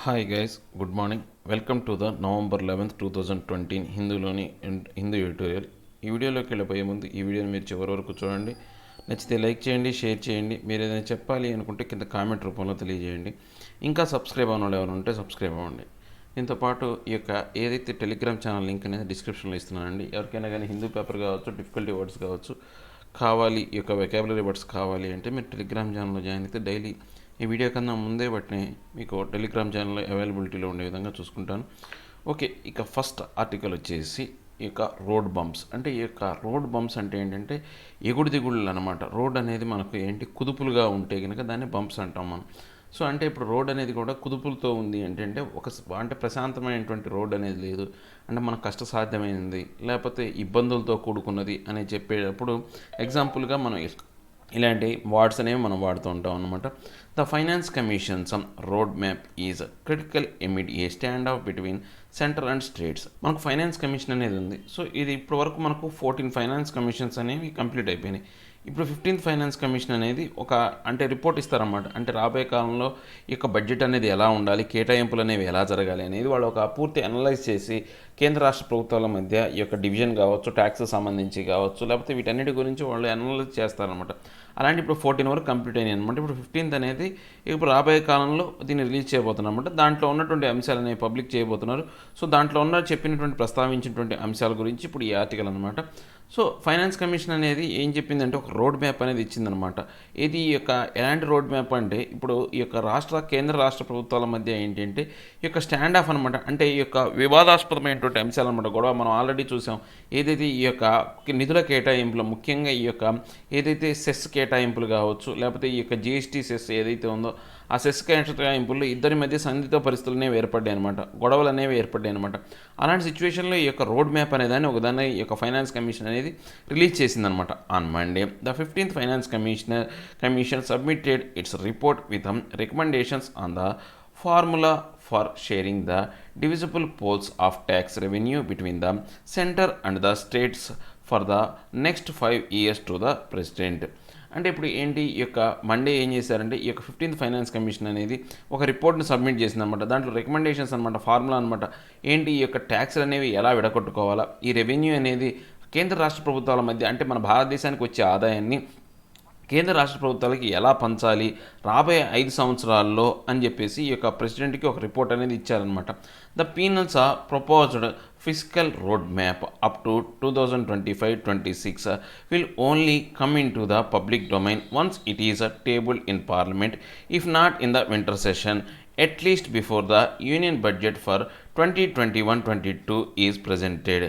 Hi guys, good morning. Welcome to the November 11th 2020 హిందూలోని Hindu tutorial. ఈ వీడియోలోకి వెళ్ళిపోయే ముందు ఈ వీడియోని మీరు చివరి వరకు చూడండి. నచ్చితే లైక్ చేయండి, షేర్ చేయండి. మీరు ఏదైనా చెప్పాలి అనుకుంటే కింద కామెంట్ రూపంలో తెలియజేయండి. ఇంకా సబ్స్క్రైబ్ అవ్వని వాళ్ళు ఎవరు ఉంటే సబ్స్క్రైబ్ అవ్వండి. దీంతోపాటు ఈ యొక్క ఏదైతే టెలిగ్రామ్ ఛానల్ లింక్ అనేది డిస్క్రిప్షన్లో ఇస్తున్నానండి. ఎవరికైనా కానీ హిందూ పేపర్ కావచ్చు, డిఫికల్టీ వర్డ్స్ కావచ్చు కావాలి, ఈ యొక్క వెకాబులరీ వర్డ్స్ కావాలి అంటే మీరు టెలిగ్రామ్ ఛానల్లో జాయిన్ అయితే డైలీ ఈ వీడియో కన్నా ముందే వాటిని మీకు టెలిగ్రామ్ ఛానల్లో అవైలబిలిటీలో ఉండే విధంగా చూసుకుంటాను. ఓకే, ఇక ఫస్ట్ ఆర్టికల్ వచ్చేసి ఈ యొక్క రోడ్ బంప్స్. అంటే ఈ యొక్క రోడ్ బంప్స్ అంటే ఏంటంటే ఎగుడు దిగుళ్ళు అనమాట. రోడ్ అనేది మనకు ఏంటి కుదుపులుగా ఉంటే కనుక దాన్ని బంప్స్ అంటాం మనం. సో అంటే ఇప్పుడు రోడ్ అనేది కూడా కుదుపులతో ఉంది అంటే అంటే ప్రశాంతమైనటువంటి రోడ్ అనేది లేదు, అంటే మనకు కష్టసాధ్యమైనది లేకపోతే ఇబ్బందులతో కూడుకున్నది అని చెప్పేటప్పుడు ఎగ్జాంపుల్గా మనం ఇలాంటి వర్డ్స్ అనేవి మనం వాడుతూ ఉంటాం అనమాట. The finance commission some road map is critical amid a stand of between centre and states. మనకు ఫైనాన్స్ కమిషన్ అనేది ఉంది. సో ఇది ఇప్పటి వరకు మనకు 14 ఫైనాన్స్ కమిషన్స్ అనేవి కంప్లీట్ అయిపోయినాయి. ఇప్పుడు 15th ఫైనాన్స్ కమిషన్ అనేది అంటే రిపోర్ట్ ఇస్తారన్నమాట. అంటే రాబోయే కాలంలో ఈ యొక్క బడ్జెట్ అనేది ఎలా ఉండాలి, కేటాయింపులు అనేవి ఎలా జరగాలి అనేది వాళ్ళు ఒక పూర్తి అనలైజ్ చేసి కేంద్ర రాష్ట్ర ప్రభుత్వాల మధ్య ఈ యొక్క డివిజన్ కావచ్చు, ట్యాక్స్ సంబంధించి కావచ్చు, లేకపోతే వీటన్నిటి గురించి వాళ్ళు అనలైజ్ చేస్తారనమాట. అలాంటి ఇప్పుడు 14 వరకు కంప్లీట్ అయినాయి అనమాట. ఇప్పుడు 15th అనేది ఇప్పుడు రాబోయే కాలంలో దీన్ని రిలీజ్ చేయబోతున్నమాట. దాంట్లో ఉన్నటువంటి అంశాలు అనేవి పబ్లిక్ చేయబోతున్నారు. సో దాంట్లో చెప్పినటువంటి ప్రస్తావించినటువంటి అంశాల గురించి ఇప్పుడు ఈ ఆర్టికల్ అనమాట. సో ఫైనాన్స్ కమిషన్ అనేది ఏం చెప్పిందంటే ఒక రోడ్ మ్యాప్ అనేది ఇచ్చిందనమాట. ఇది ఈ యొక్క ఎలాంటి రోడ్ మ్యాప్ అంటే ఇప్పుడు ఈ యొక్క కేంద్ర రాష్ట్ర ప్రభుత్వాల మధ్య ఏంటంటే ఈ యొక్క స్టాండ్ ఆఫ్ అనమాట. అంటే ఈ యొక్క వివాదాస్పదమైనటువంటి అంశాలు అనమాట. గొడవ మనం ఆల్రెడీ చూసాం. ఏదైతే ఈ యొక్క నిధుల కేటాయింపులు, ముఖ్యంగా ఈ యొక్క ఏదైతే సెస్ కేటాయింపులు కావచ్చు, లేకపోతే ఈ యొక్క జిఎస్టీ సెస్ ఏదైతే ఉందో ఆ సెస్ కేటాయింపుల్లో ఇద్దరి మధ్య సందిగ్ధ పరిస్థితులు అనేవి ఏర్పడ్డాయి అనమాట, గొడవలు అనేవి ఏర్పడ్డాయి అనమాట. అలాంటి సిచ్యువేషన్లో ఈ యొక్క రోడ్ మ్యాప్ అనేదాన్ని ఒకదాన్ని ఈ యొక్క ఫైనాన్స్ కమిషన్ అనేది రిలీజ్ చేసిందనమాట. On Monday the 15th finance commission submitted its report with recommendations on the formula for sharing the divisible pools of tax revenue between the centre and the states for the next 5 years to the president. అంటే ఇప్పుడు ఏంటి ఈ యొక్క Monday ఏం చేశారంటే ఈ యొక్క 15th finance commission అనేది ఒక రిపోర్ట్ని సబ్మిట్ చేసిందనమాట. దాంట్లో రికమెండేషన్స్ అనమాట, ఫార్ములా అనమాట. ఏంటి ఈ యొక్క ట్యాక్స్లు అనేవి ఎలా విడగొట్టుకోవాలా, ఈ రెవెన్యూ అనేది కేంద్ర రాష్ట్ర ప్రభుత్వాల మధ్య అంటే మన భారతదేశానికి వచ్చే ఆదాయాన్ని కేంద్ర రాష్ట్ర ప్రభుత్వాలకి ఎలా పంచాలి రాబోయే 5 సంవత్సరాల్లో అని చెప్పేసి ఈ యొక్క ప్రెసిడెంట్కి ఒక రిపోర్ట్ అనేది ఇచ్చారనమాట. The panel's are proposed fiscal roadmap up to 2025-26 will only come into the public domain once it is tabled in parliament, if not in the winter session, at least before the union budget for 2021-22 is presented.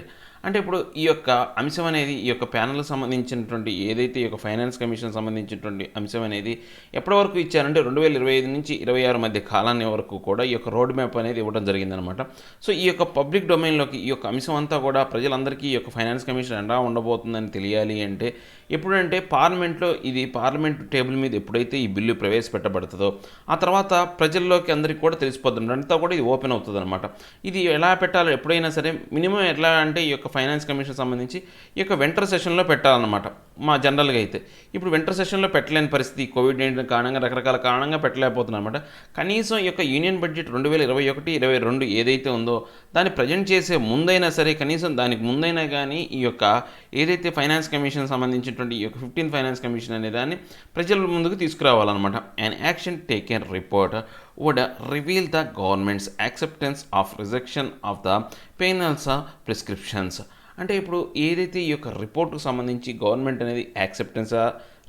అంటే ఇప్పుడు ఈ యొక్క అంశం అనేది ఈ యొక్క ప్యానల్కి సంబంధించినటువంటి ఏదైతే ఈ యొక్క ఫైనాన్స్ కమిషన్ సంబంధించినటువంటి అంశం అనేది ఎప్పటి వరకు ఇచ్చారంటే 2025 నుంచి 26 మధ్య కాలాన్ని వరకు కూడా ఈ యొక్క రోడ్ మ్యాప్ అనేది ఇవ్వడం జరిగిందనమాట. సో ఈ యొక్క పబ్లిక్ డొమైన్లోకి ఈ యొక్క అంశం అంతా కూడా ప్రజలందరికీ ఈ యొక్క ఫైనాన్స్ కమిషన్ ఎలా ఉండబోతుందని తెలియాలి అంటే ఎప్పుడంటే పార్లమెంట్ టేబుల్ మీద ఎప్పుడైతే ఈ బిల్లు ప్రవేశపెట్టబడుతుందో ఆ తర్వాత ప్రజల్లోకి అందరికీ కూడా తెలిసిపోతుంది, అంతా కూడా ఇది ఓపెన్ అవుతుంది అనమాట. ఇది ఎలా పెట్టాలో ఎప్పుడైనా సరే మినిమం ఎట్లా అంటే ఈ యొక్క ఫైనాన్స్ కమిషన్ సంబంధించి ఈ యొక్క వింటర్ సెషన్లో పెట్టాలన్నమాట మా జనరల్గా అయితే. ఇప్పుడు వింటర్ సెషన్లో పెట్టలేని పరిస్థితి కోవిడ్-19 కారణంగా రకరకాల కారణంగా పెట్టలేకపోతున్నాం అనమాట. కనీసం ఈ యొక్క యూనియన్ బడ్జెట్ 2021-22 ఏదైతే ఉందో దాన్ని ప్రజెంట్ చేసే ముందైనా సరే, కనీసం దానికి ముందైనా కానీ ఈ యొక్క ఏదైతే ఫైనాన్స్ కమిషన్ సంబంధించినటువంటి ఈ యొక్క 15th ఫైనాన్స్ కమిషన్ అనే దాన్ని ప్రజల ముందుకు తీసుకురావాలన్నమాట. And action taken report would reveal the government's acceptance of rejection of the penal's prescriptions. అంటే ఇప్పుడు ఏదైతే ఈ యొక్క రిపోర్టుకు సంబంధించి గవర్నమెంట్ అనేది యాక్సెప్టెన్సా,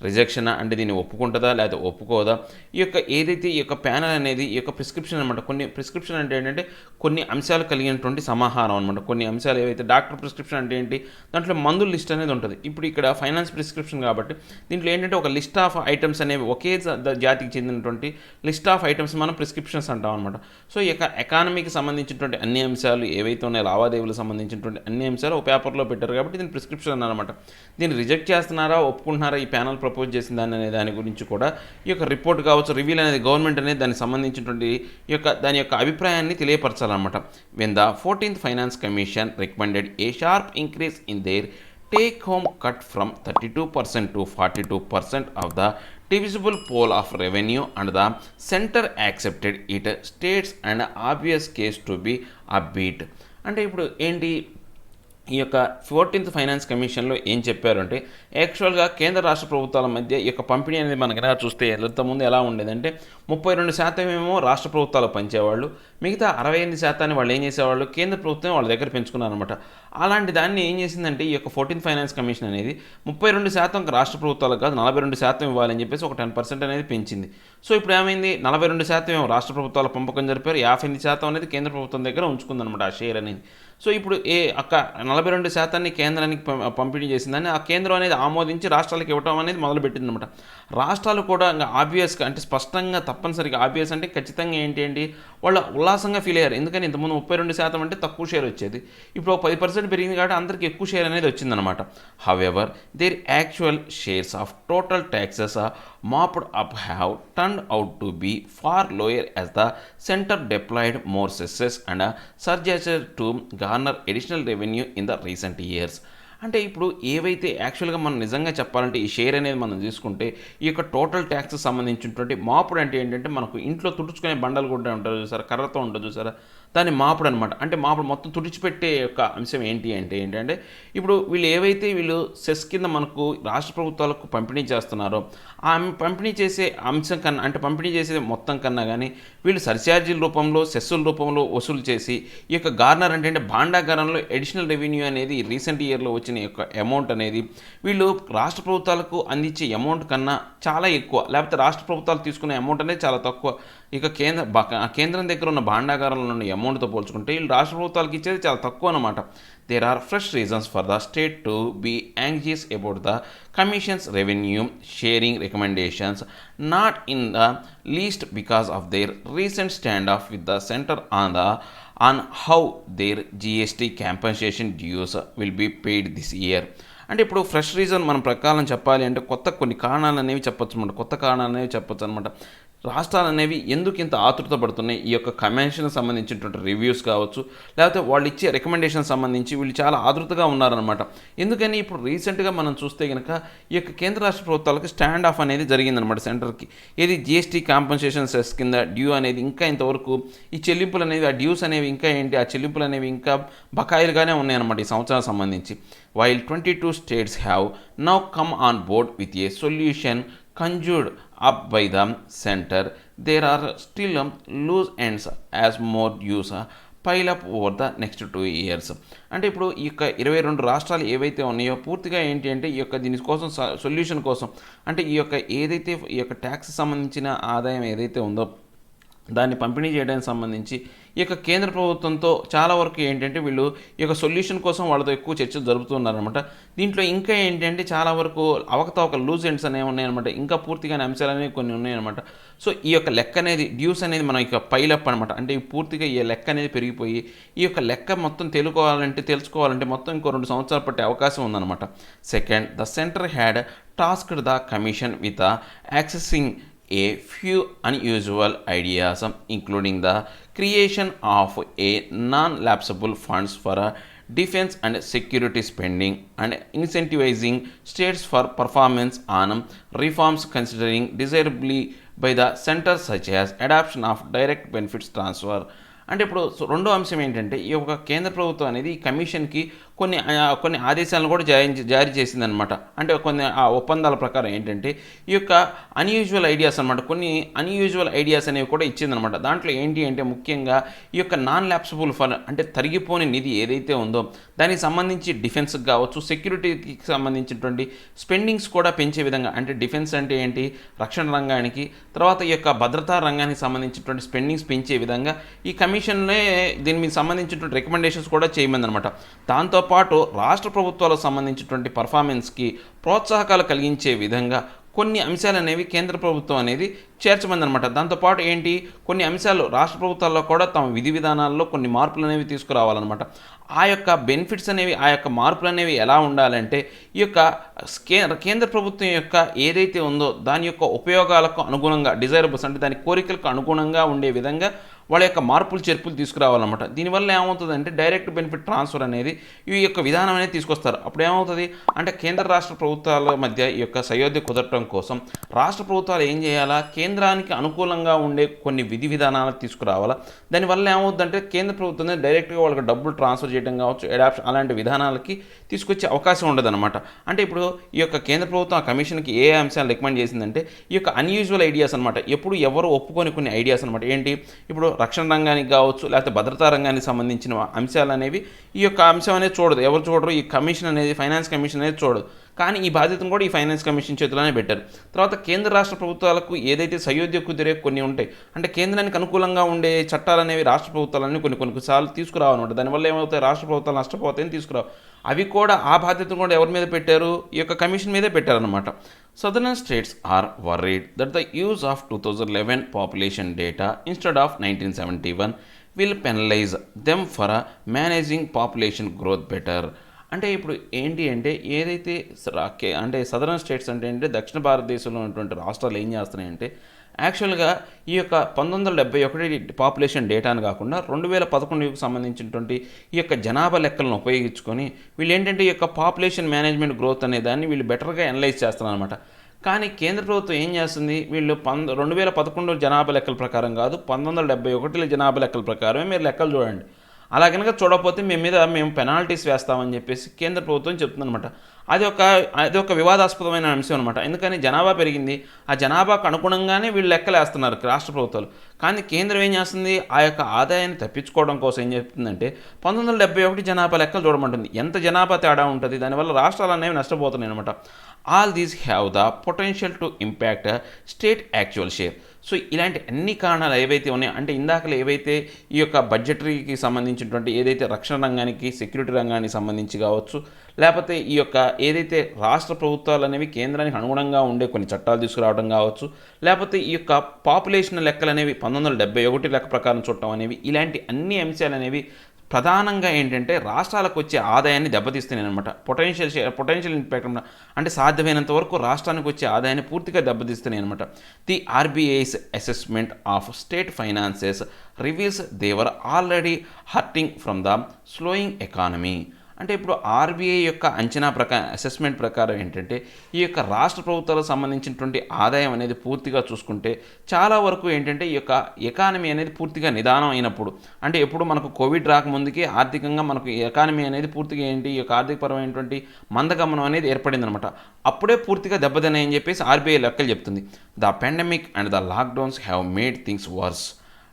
రిజెక్షనా, అంటే దీన్ని ఒప్పుకుంటుందా లేదా ఒప్పుకోదా, ఈ యొక్క ఏదైతే ఈ యొక్క ప్యానల్ అనేది ఈ యొక్క ప్రిస్క్రిప్షన్ అనమాట. కొన్ని ప్రిస్క్రిప్షన్ అంటే ఏంటంటే కొన్ని అంశాలు కలిగినటువంటి సమాహారం అనమాట. కొన్ని అంశాలు ఏవైతే డాక్టర్ ప్రిస్క్రిప్షన్ అంటే ఏంటి, దాంట్లో మందుల లిస్ట్ అనేది ఉంటుంది. ఇప్పుడు ఇక్కడ ఫైనాన్స్ ప్రిస్క్రిప్షన్ కాబట్టి దీంట్లో ఏంటంటే ఒక లిస్ట్ ఆఫ్ ఐటమ్స్ అనేవి ఒకే జాతికి చెందినటువంటి లిస్ట్ ఆఫ్ ఐటమ్స్ మనం ప్రిస్క్రిప్షన్స్ అంటాం అనమాట. సో ఈ యొక్క ఎకానమీకి సంబంధించినటువంటి అన్ని అంశాలు ఏవైతే ఉన్నాయో, లావాదేవీలకు సంబంధించినటువంటి అన్ని అంశాలు ఒక పేపర్లో పెట్టారు కాబట్టి దీన్ని ప్రిస్క్రిప్షన్ అనమాట. దీన్ని రిజెక్ట్ చేస్తున్నారా ఒప్పుకుంటున్నారా ఈ ప్యానల్ ప్రపోజ్ చేసిన దాని గురించి కూడా ఈ యొక్క రిపోర్ట్ కావచ్చు, రివ్యూల్ అనేది గవర్నమెంట్ అనేది దానికి సంబంధించినటువంటి దాని యొక్క అభిప్రాయాన్ని తెలియపరచాలన్నమాట. When the 14th finance commission recommended a sharp increase in their take home cut from 32% to 42% of the divisible pool of revenue and the center accepted it states an obvious case to be upbeat. అంటే ఇప్పుడు ఏంటి ఈ యొక్క 14th finance కమిషన్లో ఏం చెప్పారు అంటే యాక్చువల్గా కేంద్ర రాష్ట్ర ప్రభుత్వాల మధ్య ఈ యొక్క పంపిణీ అనేది మనకి ఎలా చూస్తే ఇంతకుముందు ఎలా ఉండేదంటే 32% ఏమో రాష్ట్ర ప్రభుత్వాలు పంచేవాళ్ళు, మిగతా 68% వాళ్ళు ఏం చేసేవాళ్ళు కేంద్ర ప్రభుత్వం వాళ్ళ దగ్గర పెంచుకున్నారనమాట. అలాంటి దాన్ని ఏం చేసిందంటే ఈ యొక్క 14th ఫైనాన్స్ కమిషన్ అనేది 32% రాష్ట్ర ప్రభుత్వాలకు కాదు 42% ఇవ్వాలని చెప్పేసి ఒక 10% అనేది పెంచింది. సో ఇప్పుడు ఏమైంది, 42% ఏమో రాష్ట్ర ప్రభుత్వాల పంపకం జరిపారు, 58% అనేది కేంద్ర ప్రభుత్వం దగ్గర ఉంచుకుందనమాట ఆ షేర్ అనేది. సో ఇప్పుడు 42% కేంద్రానికి పంపిణీ చేసిందని ఆ కేంద్రం అనేది ఆమోదించి రాష్ట్రాలకు ఇవ్వడం అనేది మొదలుపెట్టింది అనమాట. రాష్ట్రాలు కూడా ఇంకా ఆబ్వియస్గా అంటే స్పష్టంగా తప్పనిసరిగా ఆబ్వియస్ అంటే ఖచ్చితంగా ఏంటి వాళ్ళు ఉల్లాసంగా ఫీల్ అయ్యారు. ఎందుకని ఇంతకుముందు 32% అంటే తక్కువ షేర్ వచ్చేది, ఇప్పుడు 10% పెరిగింది కాబట్టి అందరికీ ఎక్కువ షేర్ అనేది వచ్చిందనమాట. However their actual shares of total taxes mopped up have turned out to be far lower as the center deployed more cesses and surges to garner additional revenue in the recent years. అంటే ఇప్పుడు ఏవైతే యాక్చువల్గా మనం నిజంగా చెప్పాలంటే ఈ share అనేది మనం తీసుకుంటే ఈ యొక్క టోటల్ ట్యాక్స్ సంబంధించినటువంటి మాపుడు అంటే ఏంటంటే మనకు ఇంట్లో తుడుచుకునే బండలు కూడా ఉంటారు చూసారా, కర్రతో ఉంటుంది చూసారా, దాన్ని మాపుడు అనమాట. అంటే మాపుడు మొత్తం తుడిచిపెట్టే యొక్క అంశం ఏంటంటే ఇప్పుడు వీళ్ళు సెస్ కింద మనకు రాష్ట్ర ప్రభుత్వాలకు పంపిణీ చేస్తున్నారో ఆ పంపిణీ చేసే అంశం కన్నా అంటే పంపిణీ చేసే మొత్తం కన్నా కానీ వీళ్ళు సర్ఛార్జీల రూపంలో సెస్సుల రూపంలో వసూలు చేసి ఈ యొక్క గార్నర్ అంటే భాండాగారంలో అడిషనల్ రెవెన్యూ అనేది రీసెంట్ ఇయర్లో వచ్చిన యొక్క అమౌంట్ అనేది వీళ్ళు రాష్ట్ర ప్రభుత్వాలకు అందించే అమౌంట్ కన్నా చాలా ఎక్కువ, లేకపోతే రాష్ట్ర ప్రభుత్వాలు తీసుకునే అమౌంట్ అనేది చాలా తక్కువ. ఇక కేంద్రం దగ్గర ఉన్న భాండాగారంలో ఉన్న అమౌంట్తో పోల్చుకుంటే వీళ్ళు రాష్ట్ర ప్రభుత్వాలకు ఇచ్చేది చాలా తక్కువ అనమాట. There are fresh reasons for the state to be anxious about the Commission's revenue sharing recommendations, not in the least because of their recent standoff with the center on how their GST compensation dues will be paid this year. అంటే ఇప్పుడు fresh reason మనం ప్రకారం చెప్పాలి అంటే కొన్ని కారణాలు అనేవి చెప్పొచ్చు అనమాట. రాష్ట్రాలు అనేవి ఎందుకు ఇంత ఆతృత పడుతున్నాయి ఈ యొక్క కమిషన్కి సంబంధించినటువంటి రివ్యూస్ కావచ్చు, లేకపోతే వాళ్ళు ఇచ్చే రికమెండేషన్ సంబంధించి వీళ్ళు చాలా ఆతృతగా ఉన్నారనమాట. ఎందుకని ఇప్పుడు రీసెంట్గా మనం చూస్తే కనుక ఈ యొక్క కేంద్ర రాష్ట్ర ప్రభుత్వాలకు స్టాండ్ ఆఫ్ అనేది జరిగిందనమాట సెంటర్కి. ఏది జిఎస్టీ కాంపన్సేషన్ సెస్ కింద డ్యూ అనేది ఇంకా ఇంతవరకు ఈ చెల్లింపులు అనేవి ఆ డ్యూస్ అనేవి ఇంకా ఆ చెల్లింపులు అనేవి ఇంకా బకాయిలుగానే ఉన్నాయన్నమాట ఈ సంవత్సరానికి సంబంధించి. While 22 states have now come on board with a solution conjured up by the center, there are still loose ends as more dues pile up over the next 2 years. అంటే ఇప్పుడు ఈ యొక్క 22 రాష్ట్రాలు ఏవైతే ఉన్నాయో పూర్తిగా అంటే ఈ యొక్క దీనికోసం సొల్యూషన్ కోసం అంటే ఈ యొక్క ట్యాక్స్ సంబంధించిన ఆదాయం ఏదైతే ఉందో దాన్ని పంపిణీ చేయడానికి సంబంధించి ఈ యొక్క కేంద్ర ప్రభుత్వంతో చాలా వరకు ఏంటంటే వీళ్ళు ఈ యొక్క సొల్యూషన్ కోసం వాళ్ళతో ఎక్కువ చర్చలు జరుపుతున్నారనమాట. దీంట్లో ఇంకా ఏంటంటే చాలా వరకు అవకతవక లూజ్ ఎండ్స్ అనేవి ఉన్నాయన్నమాట, ఇంకా పూర్తిగా అంశాలు అనేవి కొన్ని ఉన్నాయన్నమాట. సో ఈ యొక్క లెక్క అనేది డ్యూస్ అనేది మనం ఇక పైలప్ అనమాట. అంటే పూర్తిగా ఈ లెక్క అనేది పెరిగిపోయి ఈ యొక్క లెక్క మొత్తం తెలుసుకోవాలంటే మొత్తం ఇంకో 2 సంవత్సరాలు పట్టే అవకాశం ఉందన్నమాట. Second, the centre had tasked the commission with accessing a few unusual ideas, including the creation of a non-lapsable funds for defense and security spending and incentivizing states for performance on reforms considering desirably by the center, such as adoption of direct benefits transfer. అంటే ఇప్పుడు రెండో అంశం ఏంటంటే ఈ యొక్క కేంద్ర ప్రభుత్వం అనేది ఈ కమిషన్కి కొన్ని ఆదేశాలను కూడా జారీ చేసిందనమాట. అంటే కొన్ని ఆ ఒప్పందాల ప్రకారం ఏంటంటే ఈ యొక్క అన్యూజువల్ ఐడియాస్ అనమాట, కొన్ని అన్యూజువల్ ఐడియాస్ అనేవి కూడా ఇచ్చిందనమాట. దాంట్లో ఏంటి అంటే ముఖ్యంగా ఈ యొక్క నాన్ ల్యాప్సబుల్ ఫండ్ అంటే తరిగిపోని నిధి ఏదైతే ఉందో దానికి సంబంధించి డిఫెన్స్కి కావచ్చు, సెక్యూరిటీకి సంబంధించినటువంటి స్పెండింగ్స్ కూడా పెంచే విధంగా, అంటే డిఫెన్స్ అంటే ఏంటి రక్షణ రంగానికి, తర్వాత ఈ యొక్క భద్రతా రంగానికి సంబంధించినటువంటి స్పెండింగ్స్ పెంచే విధంగా ఈ కమిషన్లే దీని మీద సంబంధించినటువంటి రికమెండేషన్స్ కూడా చేయమందనమాట. దాంతోపాటు రాష్ట్ర ప్రభుత్వాలకు సంబంధించినటువంటి పర్ఫార్మెన్స్కి ప్రోత్సాహకాలు కలిగించే విధంగా కొన్ని అంశాలు అనేవి కేంద్ర ప్రభుత్వం అనేది చేర్చమందనమాట. దాంతోపాటు కొన్ని అంశాలు రాష్ట్ర ప్రభుత్వాల్లో కూడా తమ విధి విధానాల్లో కొన్ని మార్పులు అనేవి తీసుకురావాలన్నమాట. ఆ యొక్క బెనిఫిట్స్ అనేవి ఆ యొక్క మార్పులు అనేవి ఎలా ఉండాలంటే ఈ యొక్క కేంద్ర ప్రభుత్వం యొక్క ఏదైతే ఉందో దాని యొక్క ఉపయోగాలకు అనుగుణంగా డిజైరబుల్స్ అంటే దాని కోరికలకు అనుగుణంగా ఉండే విధంగా వాళ్ళ యొక్క మార్పులు చేర్పులు తీసుకురావాలన్నమాట. దీనివల్ల ఏమవుతుందంటే డైరెక్ట్ బెనిఫిట్ ట్రాన్స్ఫర్ అనేది ఈ యొక్క విధానం అనేది తీసుకొస్తారు. అప్పుడు ఏమవుతుంది అంటే కేంద్ర రాష్ట్ర ప్రభుత్వాల మధ్య ఈ యొక్క సయోధ్య కుదరటం కోసం రాష్ట్ర ప్రభుత్వాలు ఏం చేయాలా, కేంద్రానికి అనుకూలంగా ఉండే కొన్ని విధి విధానాలు తీసుకురావాలా. దానివల్ల ఏమవుతుందంటే కేంద్ర ప్రభుత్వం డైరెక్ట్గా వాళ్ళకి డబ్బులు ట్రాన్స్ఫర్ చేయడం కావచ్చు, అడాప్షన్ అలాంటి విధానాలకి తీసుకొచ్చే అవకాశం ఉండదన్నమాట. అంటే ఇప్పుడు ఈ యొక్క కేంద్ర ప్రభుత్వం ఆ కమిషన్కి ఏ అంశాలు రికమెండ్ చేసిందంటే ఈ యొక్క అన్యూజువల్ ఐడియాస్ అనమాట. ఎప్పుడు ఎవరు ఒప్పుకొని కొన్ని ఐడియాస్ అనమాట. ఏంటి ఇప్పుడు రక్షణ రంగానికి కావచ్చు, లేకపోతే భద్రతా రంగానికి సంబంధించిన అంశాలు అనేవి ఈ యొక్క అంశం అనేది చూడదు. ఎవరు చూడరు, ఈ కమిషన్ అనేది ఫైనాన్స్ కమిషన్ అనేది చూడదు. కానీ ఈ బాధ్యతను కూడా ఈ ఫైనాన్స్ కమిషన్ చేతిలోనే పెట్టారు. తర్వాత కేంద్ర రాష్ట్ర ప్రభుత్వాలకు ఏదైతే సయోధ్య కుదిరే కొన్ని ఉంటాయి, అంటే కేంద్రానికి అనుకూలంగా ఉండే చట్టాలు అనేవి రాష్ట్ర ప్రభుత్వాలన్నీ కొన్నిసార్లు తీసుకురావాలన్నమాట. దానివల్ల ఏమవుతాయి, రాష్ట్ర ప్రభుత్వాలు నష్టపోతాయని తీసుకురావు. అవి కూడా ఆ బాధ్యతను కూడా ఎవరి మీద పెట్టారు, ఈ యొక్క కమిషన్ మీదే పెట్టారనమాట. Southern states are worried that the use of 2011 population data instead of 1971 will penalise them for managing population growth better. అంటే ఇప్పుడు ఏంటి అంటే ఏదైతే అంటే సదరన్ స్టేట్స్ అంటే దక్షిణ భారతదేశంలో ఉన్నటువంటి రాష్ట్రాలు ఏం చేస్తున్నాయంటే యాక్చువల్గా ఈ యొక్క 1971 పాపులేషన్ డేటాను కాకుండా 2011కు సంబంధించినటువంటి ఈ యొక్క జనాభా లెక్కలను ఉపయోగించుకొని వీళ్ళు ఏంటంటే ఈ యొక్క పాపులేషన్ మేనేజ్మెంట్ గ్రోత్ అనే దాన్ని వీళ్ళు బెటర్గా అనలైజ్ చేస్తున్నారు అనమాట. కానీ కేంద్ర ప్రభుత్వం ఏం చేస్తుంది, వీళ్ళు 2011 జనాభా లెక్కల ప్రకారం కాదు, 1971 జనాభా లెక్కల ప్రకారమే మీరు లెక్కలు చూడండి. అలా కనుక చూడకపోతే మేము పెనాల్టీస్ వేస్తామని చెప్పేసి కేంద్ర ప్రభుత్వం చెప్తుందనమాట. అది ఒక వివాదాస్పదమైన అంశం అనమాట. ఎందుకని జనాభా పెరిగింది, ఆ జనాభాకు అనుగుణంగానే వీళ్ళు లెక్కలు వేస్తున్నారు రాష్ట్ర ప్రభుత్వాలు. కానీ కేంద్రం ఏం చేస్తుంది, ఆ యొక్క ఆదాయాన్ని తప్పించుకోవడం కోసం ఏం చెప్తుందంటే 1971 జనాభా లెక్కలు చూడమంటుంది. ఎంత జనాభా తేడా ఉంటుంది, దానివల్ల రాష్ట్రాలు అనేవి నష్టపోతున్నాయి అనమాట. All these have the potential to impact state actual share. So ఇలాంటి అన్ని కారణాలు ఏవైతే ఉన్నాయో, అంటే ఇందాకలు ఏవైతే ఈ యొక్క బడ్జెటరీకి సంబంధించినటువంటి ఏదైతే రక్షణ రంగానికి, సెక్యూరిటీ రంగానికి సంబంధించి కావచ్చు, లేకపోతే ఈ యొక్క ఏదైతే రాష్ట్ర ప్రభుత్వాలు అనేవి కేంద్రానికి అనుగుణంగా ఉండే కొన్ని చట్టాలు తీసుకురావడం కావచ్చు, లేకపోతే ఈ యొక్క పాపులేషన్ లెక్కలు అనేవి 1971 లెక్క ప్రకారం చూడటం అనేవి, ఇలాంటి అన్ని అంశాలు అనేవి ప్రధానంగా ఏంటంటే రాష్ట్రాలకు వచ్చే ఆదాయాన్ని దెబ్బతీస్తున్నాయి అనమాట. పొటెన్షియల్ ఇంపాక్ట్ అంటే సాధ్యమైనంత వరకు రాష్ట్రానికి వచ్చే ఆదాయాన్ని పూర్తిగా దెబ్బతీస్తున్నాయి అనమాట. The RBI's assessment of state finances reveals they were already hurting from the slowing economy. అంటే ఇప్పుడు ఆర్బీఐ యొక్క అంచనా అసెస్మెంట్ ప్రకారం ఏంటంటే ఈ యొక్క రాష్ట్ర ప్రభుత్వాలకు సంబంధించినటువంటి ఆదాయం అనేది పూర్తిగా చూసుకుంటే చాలా వరకు ఏంటంటే ఈ యొక్క ఎకానమీ అనేది పూర్తిగా నిదానం అయినప్పుడు, అంటే ఎప్పుడు మనకు కోవిడ్ రాకముందుకే ఆర్థికంగా మనకు ఎకానమీ అనేది పూర్తిగా ఏంటి ఈ యొక్క ఆర్థికపరమైనటువంటి మందగమనం అనేది ఏర్పడిందనమాట. అప్పుడే పూర్తిగా దెబ్బతిన్నాయని చెప్పేసి ఆర్బీఐ లెక్కలు చెప్తుంది. The pandemic and the lockdowns have made things worse.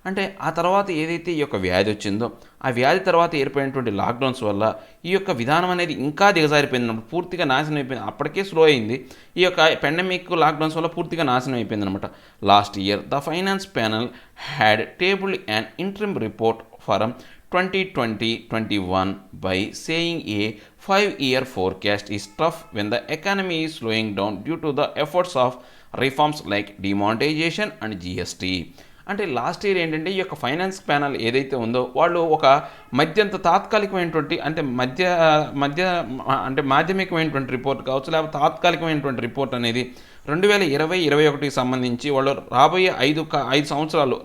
అంటే ఆ తర్వాత ఏదైతే ఈ యొక్క వ్యాధి వచ్చిందో, ఆ వ్యాధి తర్వాత ఏర్పడినటువంటి లాక్డౌన్స్ వల్ల ఈ యొక్క విధానం అనేది ఇంకా దిగజారిపోయింది, పూర్తిగా నాశనం అయిపోయింది. అప్పటికే స్లో అయింది, ఈ యొక్క పాండమిక్ లాక్డౌన్స్ వల్ల పూర్తిగా నాశనం అయిపోయింది అనమాట. Last year the finance panel had tabled an interim report for 2020-21 by saying a 5-year forecast is tough when the economy is slowing down due to the efforts of reforms like demonetization and GST. అంటే last year ఏంటంటే ఈ యొక్క finance panel ఏదైతే ఉందో వాళ్ళు ఒక మధ్యంత తాత్కాలికమైనటువంటి మాధ్యమికమైనటువంటి report కావచ్చు, లేకపోతే తాత్కాలికమైనటువంటి రిపోర్ట్ అనేది 2020-21కి సంబంధించి వాళ్ళు రాబోయే 5 సంవత్సరాలు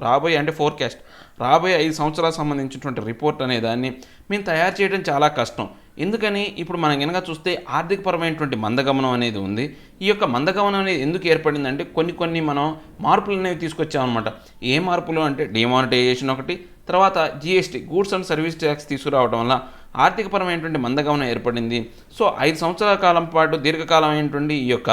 ఫోర్కాస్ట్ రాబోయే 5 సంవత్సరాలకు సంబంధించినటువంటి రిపోర్ట్ అనే దాన్ని మేము తయారు చేయడం చాలా కష్టం. ఎందుకని ఇప్పుడు మనం కనుక చూస్తే ఆర్థికపరమైనటువంటి మందగమనం అనేది ఉంది. ఈ యొక్క మందగమనం అనేది ఎందుకు ఏర్పడిందంటే కొన్ని మనం మార్పులు అనేవి తీసుకొచ్చామన్నమాట. ఏ మార్పులు అంటే డిమానిటైజేషన్ ఒకటి, తర్వాత GST goods and service tax తీసుకురావడం వల్ల ఆర్థికపరమైనటువంటి మందగమనం ఏర్పడింది. సో 5 సంవత్సరాల కాలం పాటు దీర్ఘకాలమైనటువంటి ఈ యొక్క